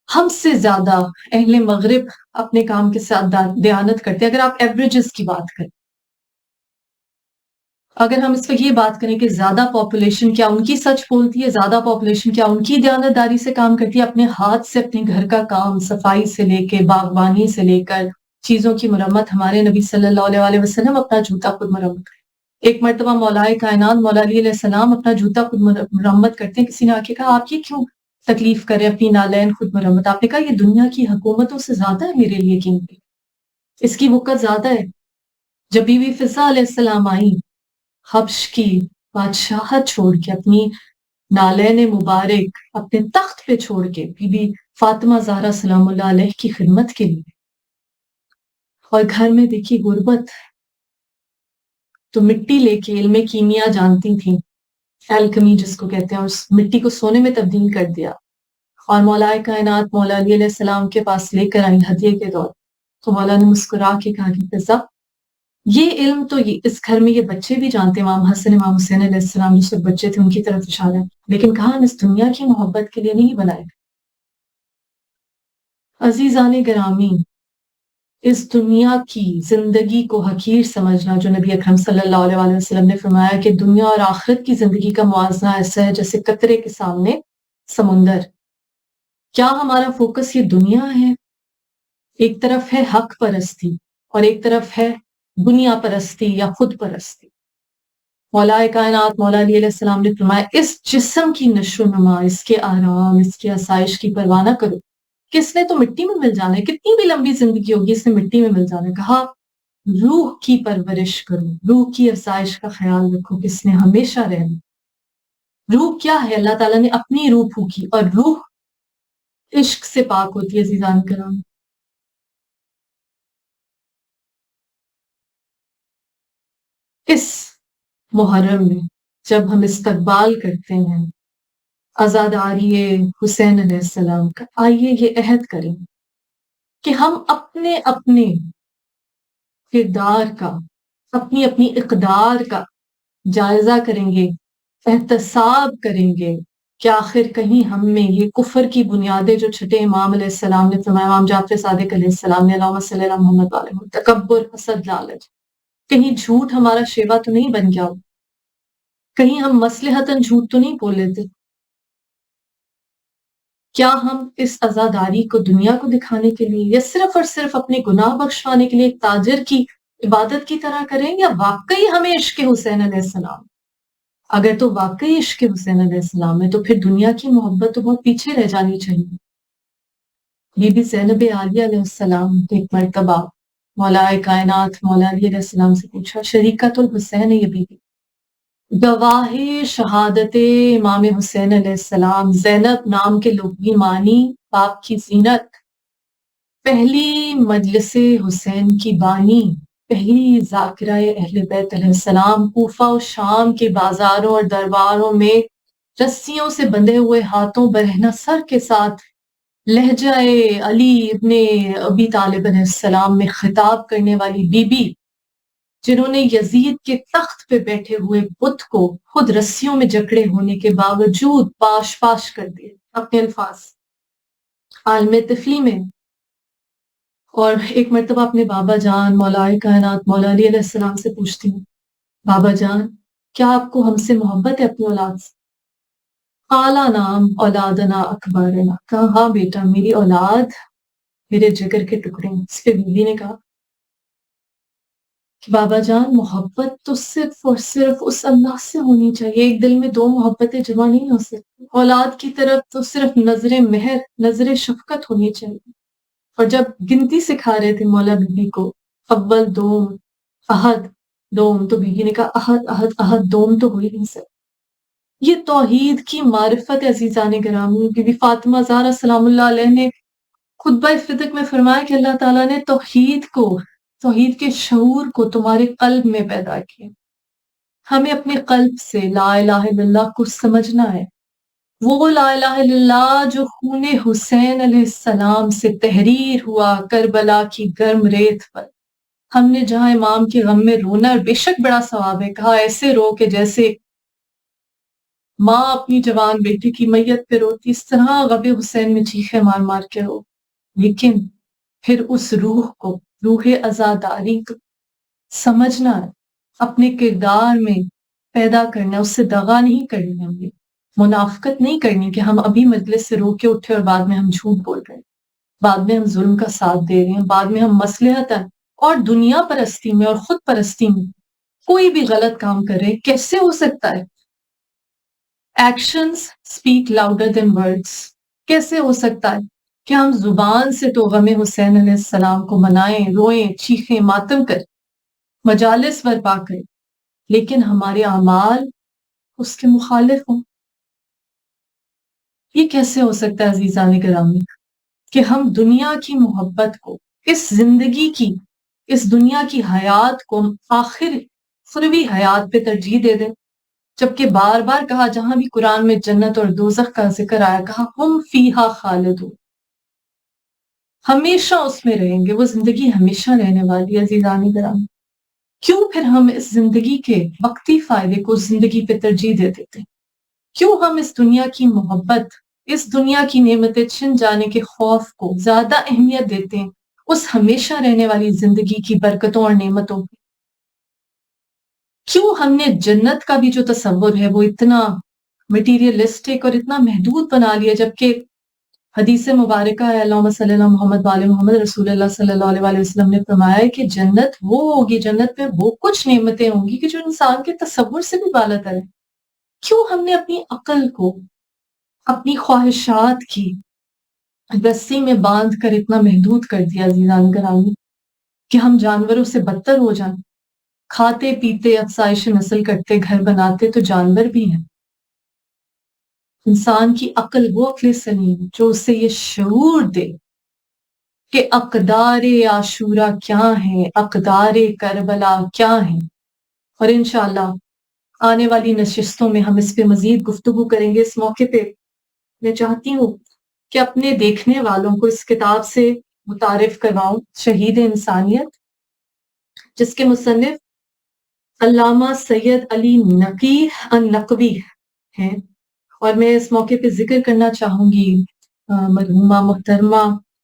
ہم سے زیادہ اہل مغرب اپنے کام کے ساتھ دیانت کرتے ہیں۔ اگر آپ ایوریجز کی بات کریں، اگر ہم اس وقت یہ بات کریں کہ زیادہ پاپولیشن کیا ان کی سچ بولتی ہے، زیادہ پاپولیشن کیا ان کی دیانت داری سے کام کرتی ہے، اپنے ہاتھ سے اپنے گھر کا کام، صفائی سے لے کے باغبانی سے لے کر چیزوں کی مرمت، ہمارے نبی صلی اللہ علیہ وسلم اپنا جوتا خود مرمت کرتے۔ ایک مرتبہ مولائے کائنات مولا علی علیہ السلام اپنا جوتا خود مرمت کرتے ہیں، کسی نے آ کے کہا آپ یہ کیوں تکلیف کریں اپنی نالین خود مرمت؟ آپ نے کہا یہ دنیا کی حکومتوں سے زیادہ ہے میرے لیے قیمتی، اس کی وقت زیادہ ہے۔ جب بی بی فضا علیہ السلام آئیں حبش کی بادشاہت چھوڑ کے، اپنی نالین مبارک اپنے تخت پہ چھوڑ کے بی بی فاطمہ زہرا سلام اللہ علیہ کی خدمت کے لیے، اور گھر میں دیکھی غربت، تو مٹی لے کے علم کیمیا جانتی تھیں، الکمی جس کو کہتے ہیں، اس مٹی کو سونے میں تبدیل کر دیا، اور مولائے کائنات مولا علی علیہ السلام کے پاس لے کر آئیں ہدیے کے طور۔ تو مولا نے مسکرا کے کہا کہ فضا یہ علم تو اس گھر میں یہ بچے بھی جانتے ہیں، امام حسن امام حسین علیہ السلام جو سب بچے تھے ان کی طرف اشارہ ہے، لیکن کہا ہم اس دنیا کی محبت کے لیے نہیں بنائے۔ عزیزان گرامی، اس دنیا کی زندگی کو حقیر سمجھنا، جو نبی اکرم صلی اللہ علیہ وسلم نے فرمایا کہ دنیا اور آخرت کی زندگی کا موازنہ ایسا ہے جیسے قطرے کے سامنے سمندر۔ کیا ہمارا فوکس یہ دنیا ہے؟ ایک طرف ہے حق پرستی اور ایک طرف ہے دنیا پرستی یا خود پرستی۔ مولا کائنات مولا علی علیہ السلام نے فرمایا اس جسم کی نشو و نما، اس کے آرام، اس کی آسائش کی پرواہ نہ کرو، کس نے تو مٹی میں مل جانا ہے، کتنی بھی لمبی زندگی ہوگی اس نے مٹی میں مل جانا ہے۔ کہا روح کی پرورش کرو، روح کی آسائش کا خیال رکھو، کس نے ہمیشہ رہنا۔ روح کیا ہے؟ اللہ تعالیٰ نے اپنی روح پھونکی، اور روح عشق سے پاک ہوتی ہے۔ عزیزان کرام، اس محرم میں جب ہم استقبال کرتے ہیں عزاداری حسین علیہ السلام کا، آئیے یہ عہد کریں کہ ہم اپنے اپنے کردار کا اپنی اپنی اقدار کا جائزہ کریں گے، احتساب کریں گے کہ آخر کہیں ہم میں یہ کفر کی بنیادیں جو چھٹے امام علیہ السلام نے فرمایا، امام جعفر صادق علیہ السلام نے، اللہم صلی اللہ محمد علیہ، تکبر، حسد، لالچ، کہیں جھوٹ ہمارا شیوا تو نہیں بن گیا ہو، کہیں ہم مصلحتاً جھوٹ تو نہیں بول لیتے؟ کیا ہم اس عزاداری کو دنیا کو دکھانے کے لیے یا صرف اور صرف اپنے گناہ بخشوانے کے لیے ایک تاجر کی عبادت کی طرح کریں، یا واقعی ہمیں عشق حسین علیہ السلام؟ اگر تو واقعی عشق حسین علیہ السلام ہے تو پھر دنیا کی محبت تو بہت پیچھے رہ جانی چاہیے۔ بی بی زینب عالیہ علیہ السلام نے ایک مرتبہ مولا کائنات مولا علی علیہ السلام سے پوچھا، شریکت الحسین ہے یہ بی بی، گواہ شہادت امام حسین علیہ السلام، زینب نام کے لغوی معنی باپ کی زینت، پہلی مجلس حسین کی بانی، پہلی ذاکرہ اہل بیت علیہ السلام، کوفہ و شام کے بازاروں اور درباروں میں رسیوں سے بندھے ہوئے ہاتھوں برہنہ سر کے ساتھ لہجہ علی ابن ابی طالب علیہ السلام میں خطاب کرنے والی بی بی، جنہوں نے یزید کے تخت پہ بیٹھے ہوئے بت کو خود رسیوں میں جکڑے ہونے کے باوجود پاش پاش کر دیے اپنے الفاظ عالم طفلی میں۔ اور ایک مرتبہ اپنے بابا جان مولا کائنات مولا علی علیہ السلام سے پوچھتی ہوں، بابا جان کیا آپ کو ہم سے محبت ہے اپنی اولاد سے؟ قالا نام اولادنا اکبرنا، کہا ہاں بیٹا میری اولاد میرے جگر کے ٹکڑے ہیں۔ اس پہ بیوی نے کہا کہ بابا جان محبت تو صرف اور صرف اس اللہ سے ہونی چاہیے، ایک دل میں دو محبتیں جمع نہیں ہو سکتی، اولاد کی طرف تو صرف نظر مہر نظر شفقت ہونی چاہیے۔ اور جب گنتی سکھا رہے تھے مولا بی بی کو، اول دوم احد دوم، تو بی بی نے کہا احد احد احد دوم تو ہو ہی نہیں سکتا۔ یہ توحید کی معرفت عزیزان گرامی، بی بی فاطمہ زہرا سلام اللہ علیہ نے خطبہ فتق میں فرمایا کہ اللہ تعالیٰ نے توحید کے شعور کو تمہارے قلب میں پیدا کیا، ہمیں اپنے قلب سے لا الہ الا اللہ کو سمجھنا ہے، وہ لا الہ الا اللہ جو خون حسین علیہ السلام سے تحریر ہوا کربلا کی گرم ریت پر۔ ہم نے جہاں امام کے غم میں رونا، اور بے شک بڑا ثواب ہے، کہا ایسے رو کہ جیسے ماں اپنی جوان بیٹی کی میت پہ روتی، اس طرح غم حسین میں چیخے مار مار کے رو۔ لیکن پھر اس روح عزاداری کو سمجھنا ہے، اپنے کردار میں پیدا کرنا، اس سے دغا نہیں کرنی، ہمیں منافقت نہیں کرنی کہ ہم ابھی مجلس سے رو کے اٹھے اور بعد میں ہم جھوٹ بول رہے ہیں، بعد میں ہم ظلم کا ساتھ دے رہے ہیں، بعد میں ہم مصلحتاً اور دنیا پرستی میں اور خود پرستی میں کوئی بھی غلط کام کر رہے ہیں۔ کیسے ہو سکتا ہے؟ Actions speak louder than words. کیسے ہو سکتا ہے کہ ہم زبان سے تو غم حسین علیہ السلام کو منائیں، روئیں، چیخیں، ماتم کریں، مجالس برپا کریں، لیکن ہمارے اعمال اس کے مخالف ہوں؟ یہ کیسے ہو سکتا ہے عزیزان گرامی کہ ہم دنیا کی محبت کو، اس دنیا کی حیات کو آخر اخروی حیات پہ ترجیح دے دیں، جبکہ بار بار کہا، جہاں بھی قرآن میں جنت اور دوزخ کا ذکر آیا، کہا ہم فیہا خالدون، ہمیشہ اس میں رہیں گے، وہ زندگی ہمیشہ رہنے والی ہے۔ عزیزان گرامی کیوں پھر ہم اس زندگی کے وقتی فائدے کو زندگی پہ ترجیح دے دیتے ہیں؟ کیوں ہم اس دنیا کی محبت، اس دنیا کی نعمتیں چھن جانے کے خوف کو زیادہ اہمیت دیتے ہیں اس ہمیشہ رہنے والی زندگی کی برکتوں اور نعمتوں کو؟ کیوں ہم نے جنت کا بھی جو تصور ہے وہ اتنا مٹیریلسٹک اور اتنا محدود بنا لیا، جبکہ حدیث مبارکہ ہے، اللہم صلی اللہ محمد وآل محمد، رسول اللہ صلی اللہ علیہ وسلم نے فرمایا ہے کہ جنت وہ ہوگی، جنت میں وہ کچھ نعمتیں ہوں گی کہ جو انسان کے تصور سے بھی بالاتر ہے۔ کیوں ہم نے اپنی عقل کو اپنی خواہشات کی رسی میں باندھ کر اتنا محدود کر دیا عزیزان گرامی کہ ہم جانوروں سے بدتر ہو جائیں؟ کھاتے پیتے افزائش نسل کرتے گھر بناتے تو جانور بھی ہیں۔ انسان کی عقل وہ عقل سلیم جو اسے یہ شعور دے کہ اقدار عاشورہ کیا ہیں، اقدار کربلا کیا ہیں۔ اور انشاءاللہ آنے والی نشستوں میں ہم اس پہ مزید گفتگو کریں گے۔ اس موقع پہ میں چاہتی ہوں کہ اپنے دیکھنے والوں کو اس کتاب سے متعارف کرواؤں، شہید انسانیت، جس کے مصنف علامہ سید علی نقی النقوی ہیں، اور میں اس موقع پہ ذکر کرنا چاہوں گی مرحومہ محترمہ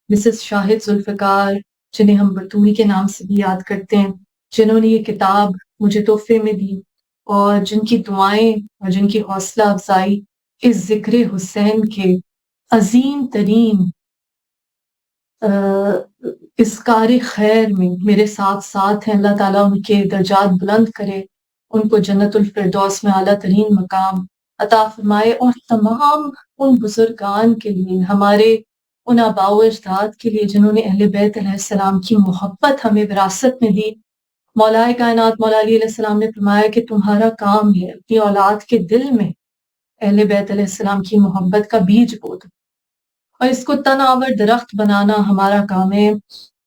مسز شاہد ذوالفقار، جنہیں ہم برطوی کے نام سے بھی یاد کرتے ہیں، جنہوں نے یہ کتاب مجھے تحفے میں دی، اور جن کی دعائیں اور جن کی حوصلہ افزائی اس ذکر حسین کے عظیم ترین اس کار خیر میں میرے ساتھ ساتھ ہیں۔ اللہ تعالیٰ ان کے درجات بلند کرے، ان کو جنت الفردوس میں اعلیٰ ترین مقام عطا فرمائے، اور تمام ان بزرگان کے لیے، ہمارے ان آباء و اجداد کے لیے جنہوں نے اہل بیت علیہ السلام کی محبت ہمیں وراثت میں دی۔ مولا کائنات مولا علی علیہ السلام نے فرمایا کہ تمہارا کام ہے اپنی اولاد کے دل میں اہل بیت علیہ السلام کی محبت کا بیج بو دو، اور اس کو تن آور درخت بنانا ہمارا کام ہے۔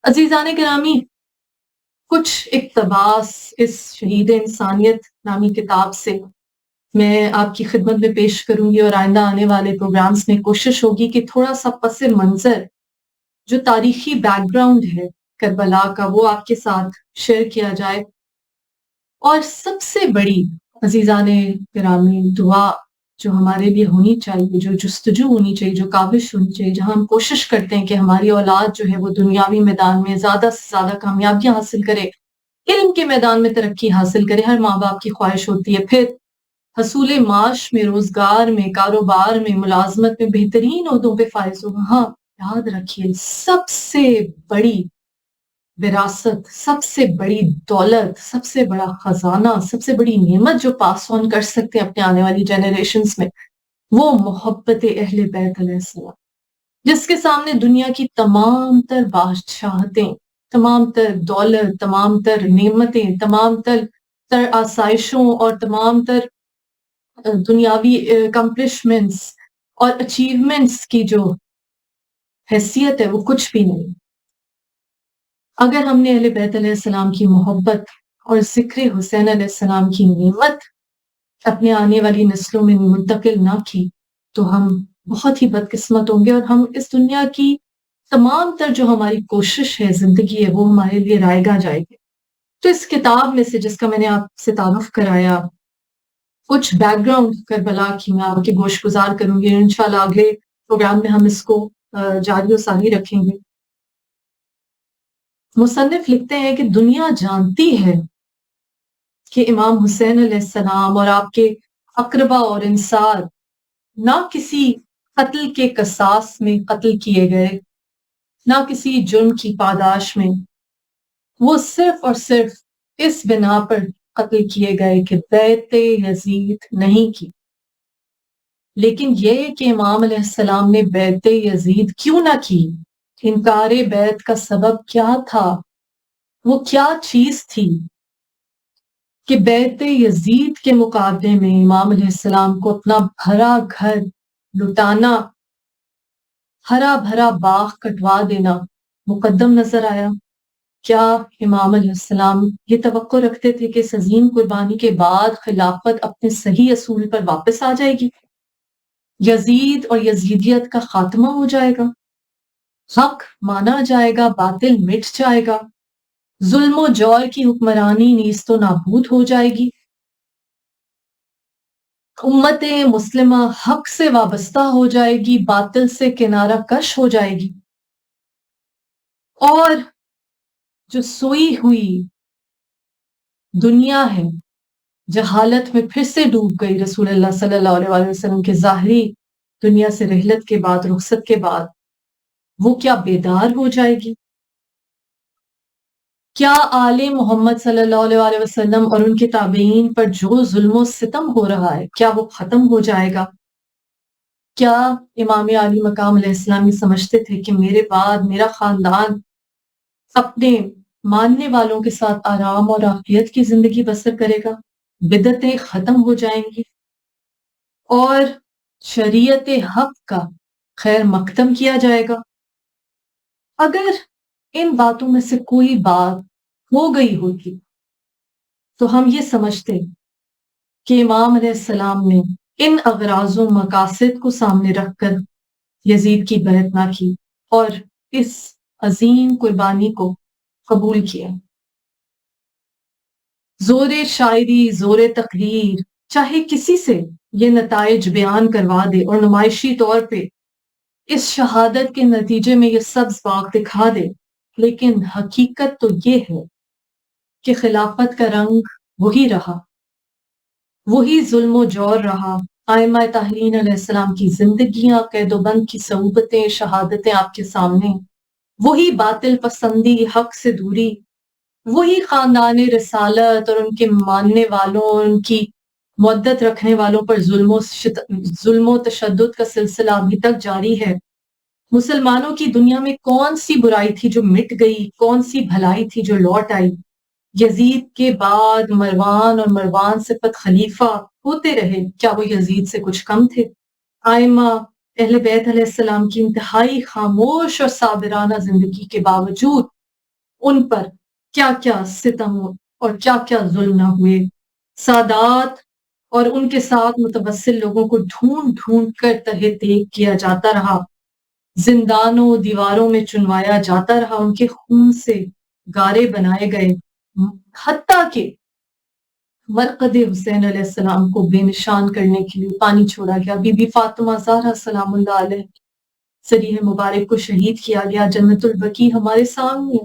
عزیزان گرامی، کچھ اقتباس اس شہید انسانیت نامی کتاب سے میں آپ کی خدمت میں پیش کروں گی، اور آئندہ آنے والے پروگرامز میں کوشش ہوگی کہ تھوڑا سا پس منظر جو تاریخی بیک گراؤنڈ ہے کربلا کا، وہ آپ کے ساتھ شیئر کیا جائے۔ اور سب سے بڑی عزیزان گرامی دعا جو ہمارے لیے ہونی چاہیے، جو جستجو ہونی چاہیے، جو کاوش ہونی چاہیے، جہاں ہم کوشش کرتے ہیں کہ ہماری اولاد جو ہے وہ دنیاوی میدان میں زیادہ سے زیادہ کامیابیاں حاصل کرے، علم کے میدان میں ترقی حاصل کرے، ہر ماں باپ کی خواہش ہوتی ہے، پھر حصول معاش میں، روزگار میں، کاروبار میں، ملازمت میں بہترین عہدوں پہ فائز ہو۔ ہاں، یاد رکھیے، سب سے بڑی وراثت، سب سے بڑی دولت، سب سے بڑا خزانہ، سب سے بڑی نعمت جو پاس آن کر سکتے ہیں اپنے آنے والی جنریشنز میں، وہ محبت اہل بیت علیہ السلام، جس کے سامنے دنیا کی تمام تر بادشاہتیں، تمام تر دولت، تمام تر نعمتیں، تمام تر آسائشوں اور تمام تر دنیاوی اکمپلشمنٹس اور اچیومنٹس کی جو حیثیت ہے وہ کچھ بھی نہیں۔ اگر ہم نے اہل بیت علیہ السلام کی محبت اور ذکر حسین علیہ السلام کی نعمت اپنے آنے والی نسلوں میں منتقل نہ کی تو ہم بہت ہی بدقسمت ہوں گے، اور ہم اس دنیا کی تمام تر جو ہماری کوشش ہے، زندگی ہے، وہ ہمارے لیے رائے گا جائے گی۔ تو اس کتاب میں سے جس کا میں نے آپ سے تعارف کرایا، کچھ بیک گراؤنڈ کربلا کی میں آپ کے گوش گزار کروں گی، انشاءاللہ اگلے پروگرام میں ہم اس کو جاری و ساری رکھیں گے۔ مصنف لکھتے ہیں کہ دنیا جانتی ہے کہ امام حسین علیہ السلام اور آپ کے اقربا اور انصار نہ کسی قتل کے قصاص میں قتل کیے گئے، نہ کسی جرم کی پاداش میں، وہ صرف اور صرف اس بنا پر قتل کیے گئے کہ بیعت یزید نہیں کی۔ لیکن یہ کہ امام علیہ السلام نے بیعت یزید کیوں نہ کی، انکار بیعت کا سبب کیا تھا، وہ کیا چیز تھی کہ بیعت یزید کے مقابلے میں امام علیہ السلام کو اپنا بھرا گھر لٹانا، ہرا بھرا باغ کٹوا دینا مقدم نظر آیا؟ کیا امام علیہ السلام یہ توقع رکھتے تھے کہ اس عظیم قربانی کے بعد خلافت اپنے صحیح اصول پر واپس آ جائے گی، یزید اور یزیدیت کا خاتمہ ہو جائے گا، حق مانا جائے گا، باطل مٹ جائے گا، ظلم و جور کی حکمرانی نیست و نابود ہو جائے گی، امت مسلمہ حق سے وابستہ ہو جائے گی، باطل سے کنارہ کش ہو جائے گی، اور جو سوئی ہوئی دنیا ہے جہالت میں پھر سے ڈوب گئی رسول اللہ صلی اللہ علیہ وسلم کے ظاہری دنیا سے رحلت کے بعد، رخصت کے بعد، وہ کیا بیدار ہو جائے گی؟ کیا آل محمد صلی اللہ علیہ وسلم اور ان کے تابعین پر جو ظلم و ستم ہو رہا ہے کیا وہ ختم ہو جائے گا؟ کیا امام علی مقام علیہ السلام یہ سمجھتے تھے کہ میرے بعد میرا خاندان اپنے ماننے والوں کے ساتھ آرام اور عافیت کی زندگی بسر کرے گا، بدعتیں ختم ہو جائیں گی اور شریعت حق کا خیر مقدم کیا جائے گا؟ اگر ان باتوں میں سے کوئی بات ہو گئی ہوتی تو ہم یہ سمجھتے کہ امام علیہ السلام نے ان اغراض و مقاصد کو سامنے رکھ کر یزید کی بیعت نہ کی اور اس عظیم قربانی کو قبول کیا۔ زور شاعری، زور تقریر، چاہے کسی سے یہ نتائج بیان کروا دے اور نمائشی طور پہ اس شہادت کے نتیجے میں یہ سبز باغ دکھا دے، لیکن حقیقت تو یہ ہے کہ خلافت کا رنگ وہی رہا، وہی ظلم و جور رہا۔ آئمہ طاہرین علیہ السلام کی زندگیاں، قید و بند کی صعوبتیں، شہادتیں آپ کے سامنے، وہی باطل پسندی، حق سے دوری، وہی خاندان رسالت اور ان کے ماننے والوں اور ان کی مدت رکھنے والوں پر ظلم و تشدد کا سلسلہ ابھی تک جاری ہے۔ مسلمانوں کی دنیا میں کون سی برائی تھی جو مٹ گئی، کون سی بھلائی تھی جو لوٹ آئی؟ یزید کے بعد مروان اور مروان سے پس خلیفہ ہوتے رہے، کیا وہ یزید سے کچھ کم تھے؟ آئمہ اہل بیت علیہ السلام کی انتہائی خاموش اور صابرانہ زندگی کے باوجود ان پر کیا کیا ستم اور کیا کیا ظلم نہ ہوئے۔ سادات اور ان کے ساتھ متوسل لوگوں کو ڈھونڈ ڈھونڈ کر تہہ تیگ کیا جاتا رہا، زندانوں دیواروں میں چنوایا جاتا رہا، ان کے خون سے گارے بنائے گئے، حتیٰ کہ مرقد حسین علیہ السلام کو بے نشان کرنے کے لیے پانی چھوڑا گیا، بی بی فاطمہ زہرا سلام اللہ علیہ سریح مبارک کو شہید کیا گیا، جنت البقیع ہمارے سامنے،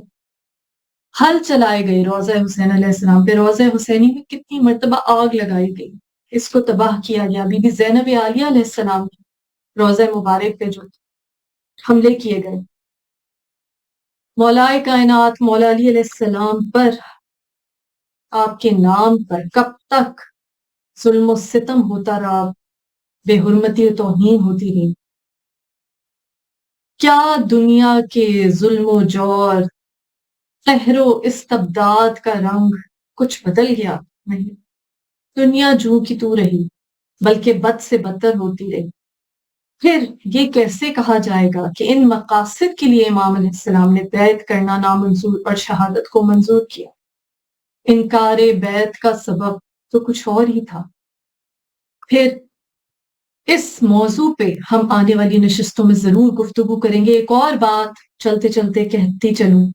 حل چلائے گئے روضہ حسین علیہ السلام پہ، روضہ حسینی میں کتنی مرتبہ آگ لگائی گئی، اس کو تباہ کیا گیا، بی بی زینب عالیہ علیہ السلام روضہ مبارک پہ جو حملے کیے گئے، مولائے کائنات مولا علی علیہ السلام پر، آپ کے نام پر کب تک ظلم و ستم ہوتا رہا، بے حرمتی و توہین ہوتی رہی؟ کیا دنیا کے ظلم و جور، قہر و استبداد کا رنگ کچھ بدل گیا؟ نہیں، دنیا جو کی تو رہی، بلکہ بد سے بدتر ہوتی رہی۔ پھر یہ کیسے کہا جائے گا کہ ان مقاصد کے لیے امام علیہ السلام نے بیعت کرنا نامنظور اور شہادت کو منظور کیا؟ انکار بیعت کا سبب تو کچھ اور ہی تھا۔ پھر اس موضوع پہ ہم آنے والی نشستوں میں ضرور گفتگو کریں گے۔ ایک اور بات چلتے چلتے کہتی چلوں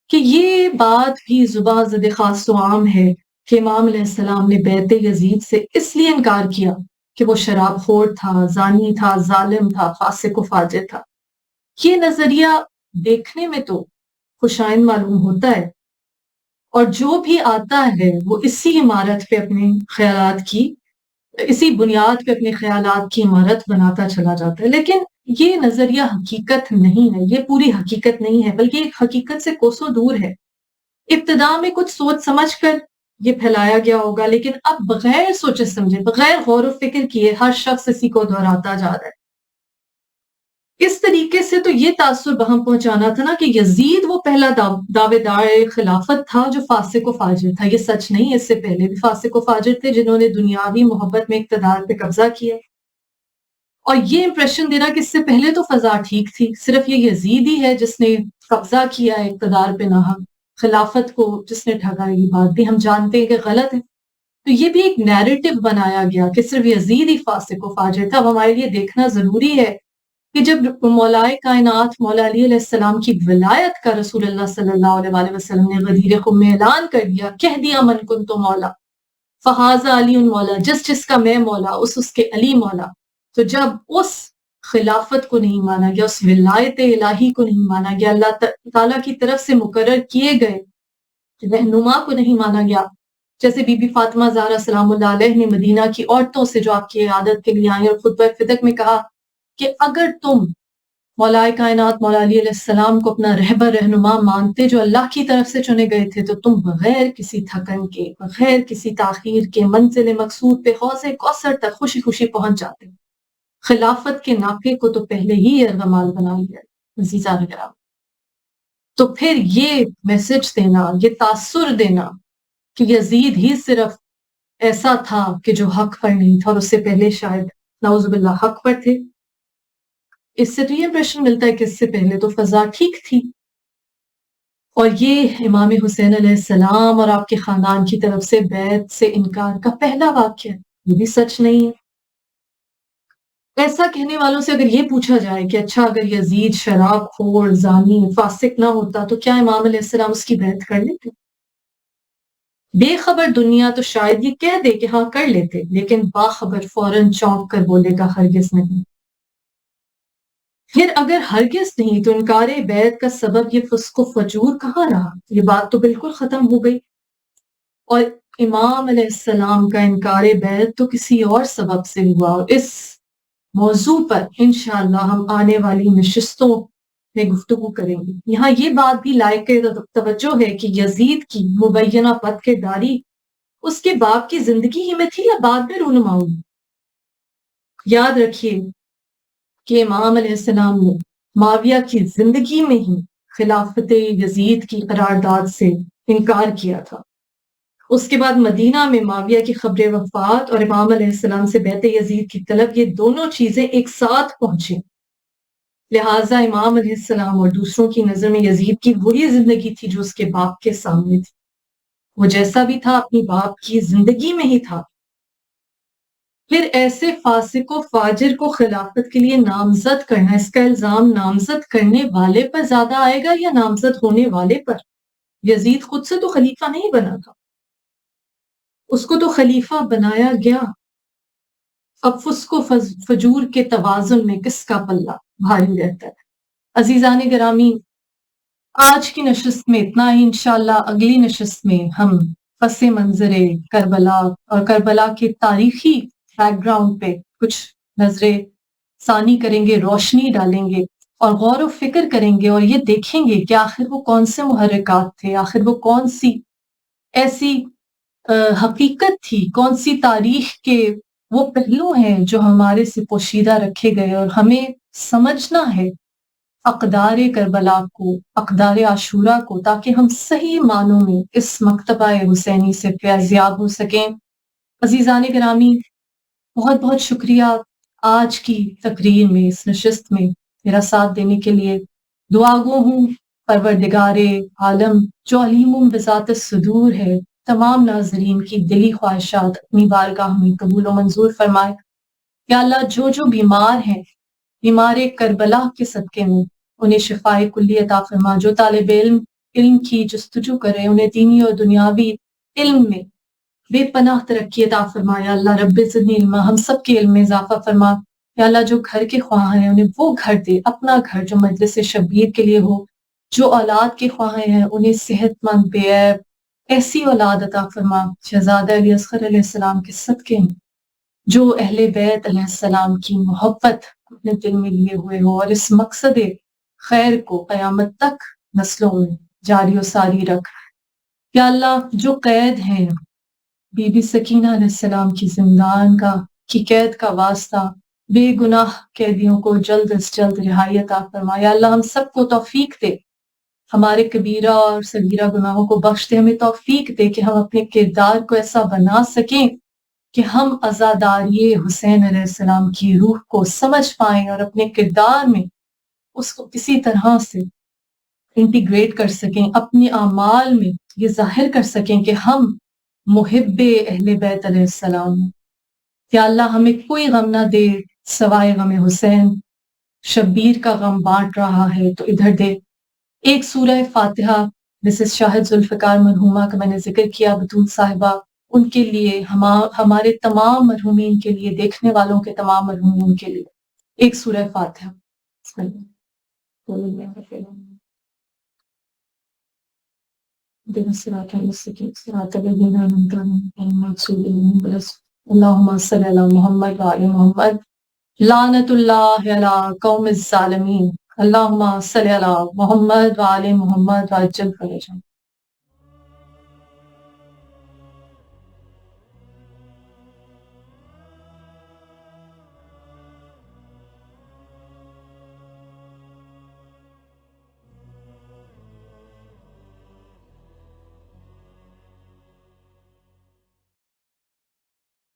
کہ یہ بات بھی زباں زد خاص و عام ہے کہ امام علیہ السلام نے بیعت یزید سے اس لیے انکار کیا کہ وہ شراب خور تھا، زانی تھا، ظالم تھا، فاسق و فاجر تھا۔ یہ نظریہ دیکھنے میں تو خوشائند معلوم ہوتا ہے، اور جو بھی آتا ہے وہ اسی عمارت پہ اپنے خیالات کی، اسی بنیاد پہ اپنے خیالات کی عمارت بناتا چلا جاتا ہے، لیکن یہ نظریہ حقیقت نہیں ہے، یہ پوری حقیقت نہیں ہے، بلکہ ایک حقیقت سے کوسوں دور ہے۔ ابتدا میں کچھ سوچ سمجھ کر یہ پھیلایا گیا ہوگا، لیکن اب بغیر سوچے سمجھے، بغیر غور و فکر کیے ہر شخص اسی کو دہراتا جا رہا ہے۔ اس طریقے سے تو یہ تاثر وہاں پہنچانا تھا نا کہ یزید وہ پہلا دعوے دار خلافت تھا جو فاسق و فاجر تھا۔ یہ سچ نہیں، اس سے پہلے بھی فاسق و فاجر تھے جنہوں نے دنیاوی محبت میں اقتدار پہ قبضہ کیا، اور یہ امپریشن دینا کہ اس سے پہلے تو فضا ٹھیک تھی، صرف یہ یزید ہی ہے جس نے قبضہ کیا ہے اقتدار پہ ناحق، خلافت کو جس نے ٹھگا، یہ بات بھی ہم جانتے ہیں کہ غلط ہے۔ تو یہ بھی ایک نیریٹو بنایا گیا کہ صرف یزید ہی فاسق و فاجر تھا۔ اب ہمارے لیے دیکھنا ضروری ہے کہ جب مولائے کائنات مولا علی علیہ السلام کی ولایت کا رسول اللہ صلی اللہ علیہ وآلہ وسلم نے غدیر خم میں اعلان کر دیا، کہہ دیا من کنت مولا فہذا علی مولا، جس جس کا میں مولا اس کے علی مولا، تو جب اس خلافت کو نہیں مانا گیا، اس ولایت الہی کو نہیں مانا گیا، اللہ تعالیٰ کی طرف سے مقرر کیے گئے رہنما کو نہیں مانا گیا، جیسے بی بی فاطمہ زہرا سلام اللہ علیہ نے مدینہ کی عورتوں سے جو آپ کی عیادت کے لیے آئیں اور خطبہ فدق میں کہا کہ اگر تم مولائے کائنات مولا علی علیہ السلام کو اپنا رہبر رہنما مانتے جو اللہ کی طرف سے چنے گئے تھے، تو تم بغیر کسی تھکن کے، بغیر کسی تاخیر کے منزل مقصود پہ حوض کوثر تک خوشی خوشی پہنچ جاتے۔ خلافت کے ناکے کو تو پہلے ہی ارغمال بنا لیا عزیزان کرام۔ تو پھر یہ میسج دینا، یہ تاثر دینا کہ یزید ہی صرف ایسا تھا کہ جو حق پر نہیں تھا، اور اس سے پہلے شاید نعوذ باللہ حق پر تھے، اس سے تو یہ امپریشن ملتا ہے کہ اس سے پہلے تو فضا ٹھیک تھی۔ اور یہ امام حسین علیہ السلام اور آپ کے خاندان کی طرف سے بیعت سے انکار کا پہلا واقعہ ہے، یہ بھی سچ نہیں ہے۔ ایسا کہنے والوں سے اگر یہ پوچھا جائے کہ اچھا اگر یزید شراب خور، زانی، فاسق نہ ہوتا تو کیا امام علیہ السلام اس کی بیعت کر لیتے؟ بے خبر دنیا تو شاید یہ کہہ دے کہ ہاں کر لیتے، لیکن باخبر فوراً چونک کر بولے گا ہرگز نہیں۔ پھر اگر ہرگز نہیں تو انکار بیعت کا سبب یہ فسق و فجور کہاں رہا؟ یہ بات تو بالکل ختم ہو گئی۔ اور امام علیہ السلام کا انکار بیعت تو کسی اور سبب سے ہوا، اور اس موضوع پر انشاءاللہ ہم آنے والی نشستوں میں گفتگو کریں گے۔ یہاں یہ بات بھی لائق توجہ ہے کہ یزید کی مبینہ بد کرداری اس کے باپ کی زندگی ہی میں تھی یا بعد میں رونما ہوئی؟ یاد رکھیے کہ امام علیہ السلام نے معاویہ کی زندگی میں ہی خلافت یزید کی قرارداد سے انکار کیا تھا۔ اس کے بعد مدینہ میں معاویہ کی خبر وفات اور امام علیہ السلام سے بیعت یزید کی طلب، یہ دونوں چیزیں ایک ساتھ پہنچیں۔ لہٰذا امام علیہ السلام اور دوسروں کی نظر میں یزید کی وہی زندگی تھی جو اس کے باپ کے سامنے تھی۔ وہ جیسا بھی تھا اپنی باپ کی زندگی میں ہی تھا۔ پھر ایسے فاسق و فاجر کو خلافت کے لیے نامزد کرنا، اس کا الزام نامزد کرنے والے پر زیادہ آئے گا یا نامزد ہونے والے پر؟ یزید خود سے تو خلیفہ نہیں بنا تھا، اس کو تو خلیفہ بنایا گیا۔ اب فسق و فجور کے توازن میں کس کا پلہ بھاری رہتا ہے؟ عزیزان گرامی، آج کی نشست میں اتنا ہی۔ انشاءاللہ اگلی نشست میں ہم پس منظر کربلا اور کربلا کے تاریخی بیک گراؤنڈ پہ کچھ نظریں ثانی کریں گے، روشنی ڈالیں گے اور غور و فکر کریں گے، اور یہ دیکھیں گے کہ آخر وہ کون سے محرکات تھے، آخر وہ کون سی ایسی حقیقت تھی، کون سی تاریخ کے وہ پہلو ہیں جو ہمارے سے پوشیدہ رکھے گئے، اور ہمیں سمجھنا ہے اقدار کربلا کو، اقدار عاشورہ کو، تاکہ ہم صحیح معنوں میں اس مکتبہ حسینی سے فیضیاب ہو سکیں۔ عزیزان گرامی، بہت بہت شکریہ آج کی تقریر میں، اس نشست میں میرا ساتھ دینے کے لیے۔ دعا گو ہوں پروردگار عالم جو علیم بذات الصدور ہے، تمام ناظرین کی دلی خواہشات اپنی بارگاہ میں قبول و منظور فرمائے۔ یا اللہ، جو جو بیمار ہیں، بیمار کربلا کے صدقے میں انہیں شفائے کلی عطا فرما، جو طالب علم کی جستجو کرے انہیں دینی اور دنیاوی علم میں بے پناہ ترقی عطا فرما۔ یا اللہ رب زدنی علما، ہم سب کے علم میں اضافہ فرما۔ یا اللہ، جو گھر کے خواہاں ہیں انہیں وہ گھر دے، اپنا گھر جو مجلس شبیر کے لیے ہو۔ جو اولاد کے خواہاں ہیں انہیں صحت مند بے عیب ایسی اولاد عطا فرما شہزادہ علی اصغر علیہ السلام کے صدقے میں، جو اہل بیت علیہ السلام کی محبت اپنے دل میں لیے ہوئے ہو، اور اس مقصد خیر کو قیامت تک نسلوں میں جاری و ساری رکھ۔ یا اللہ، جو قید ہیں، بی بی سکینہ علیہ السلام کی زندان کی قید کا واسطہ، بے گناہ قیدیوں کو جلد از جلد رہائی عطا فرما۔ یا اللہ، ہم سب کو توفیق دے، ہمارے کبیرہ اور صغیرہ گناہوں کو بخش دے، ہمیں توفیق دے کہ ہم اپنے کردار کو ایسا بنا سکیں کہ ہم عزاداری حسین علیہ السلام کی روح کو سمجھ پائیں اور اپنے کردار میں اس کو کسی طرح سے انٹیگریٹ کر سکیں، اپنے اعمال میں یہ ظاہر کر سکیں کہ ہم محب اہل بیت علیہ السلام ہیں۔ یا اللہ، ہمیں کوئی غم نہ دے سوائے غم حسین۔ شبیر کا غم بانٹ رہا ہے تو ادھر دے۔ ایک سورہ فاتحہ مسز شاہد ذوالفقار مرحومہ کا میں نے ذکر کیا، بطول صاحبہ، ان کے لیے، ہمارے تمام مرحومین کے لیے، دیکھنے والوں کے تمام مرحومین کے لیے ایک سورہ فاتحہ۔ اللہم صلی علی محمد وعلی محمد، لعنت اللہ علی قوم الظالمین، اللہم صلی علی محمد وعلی محمد وعجل فرجہم۔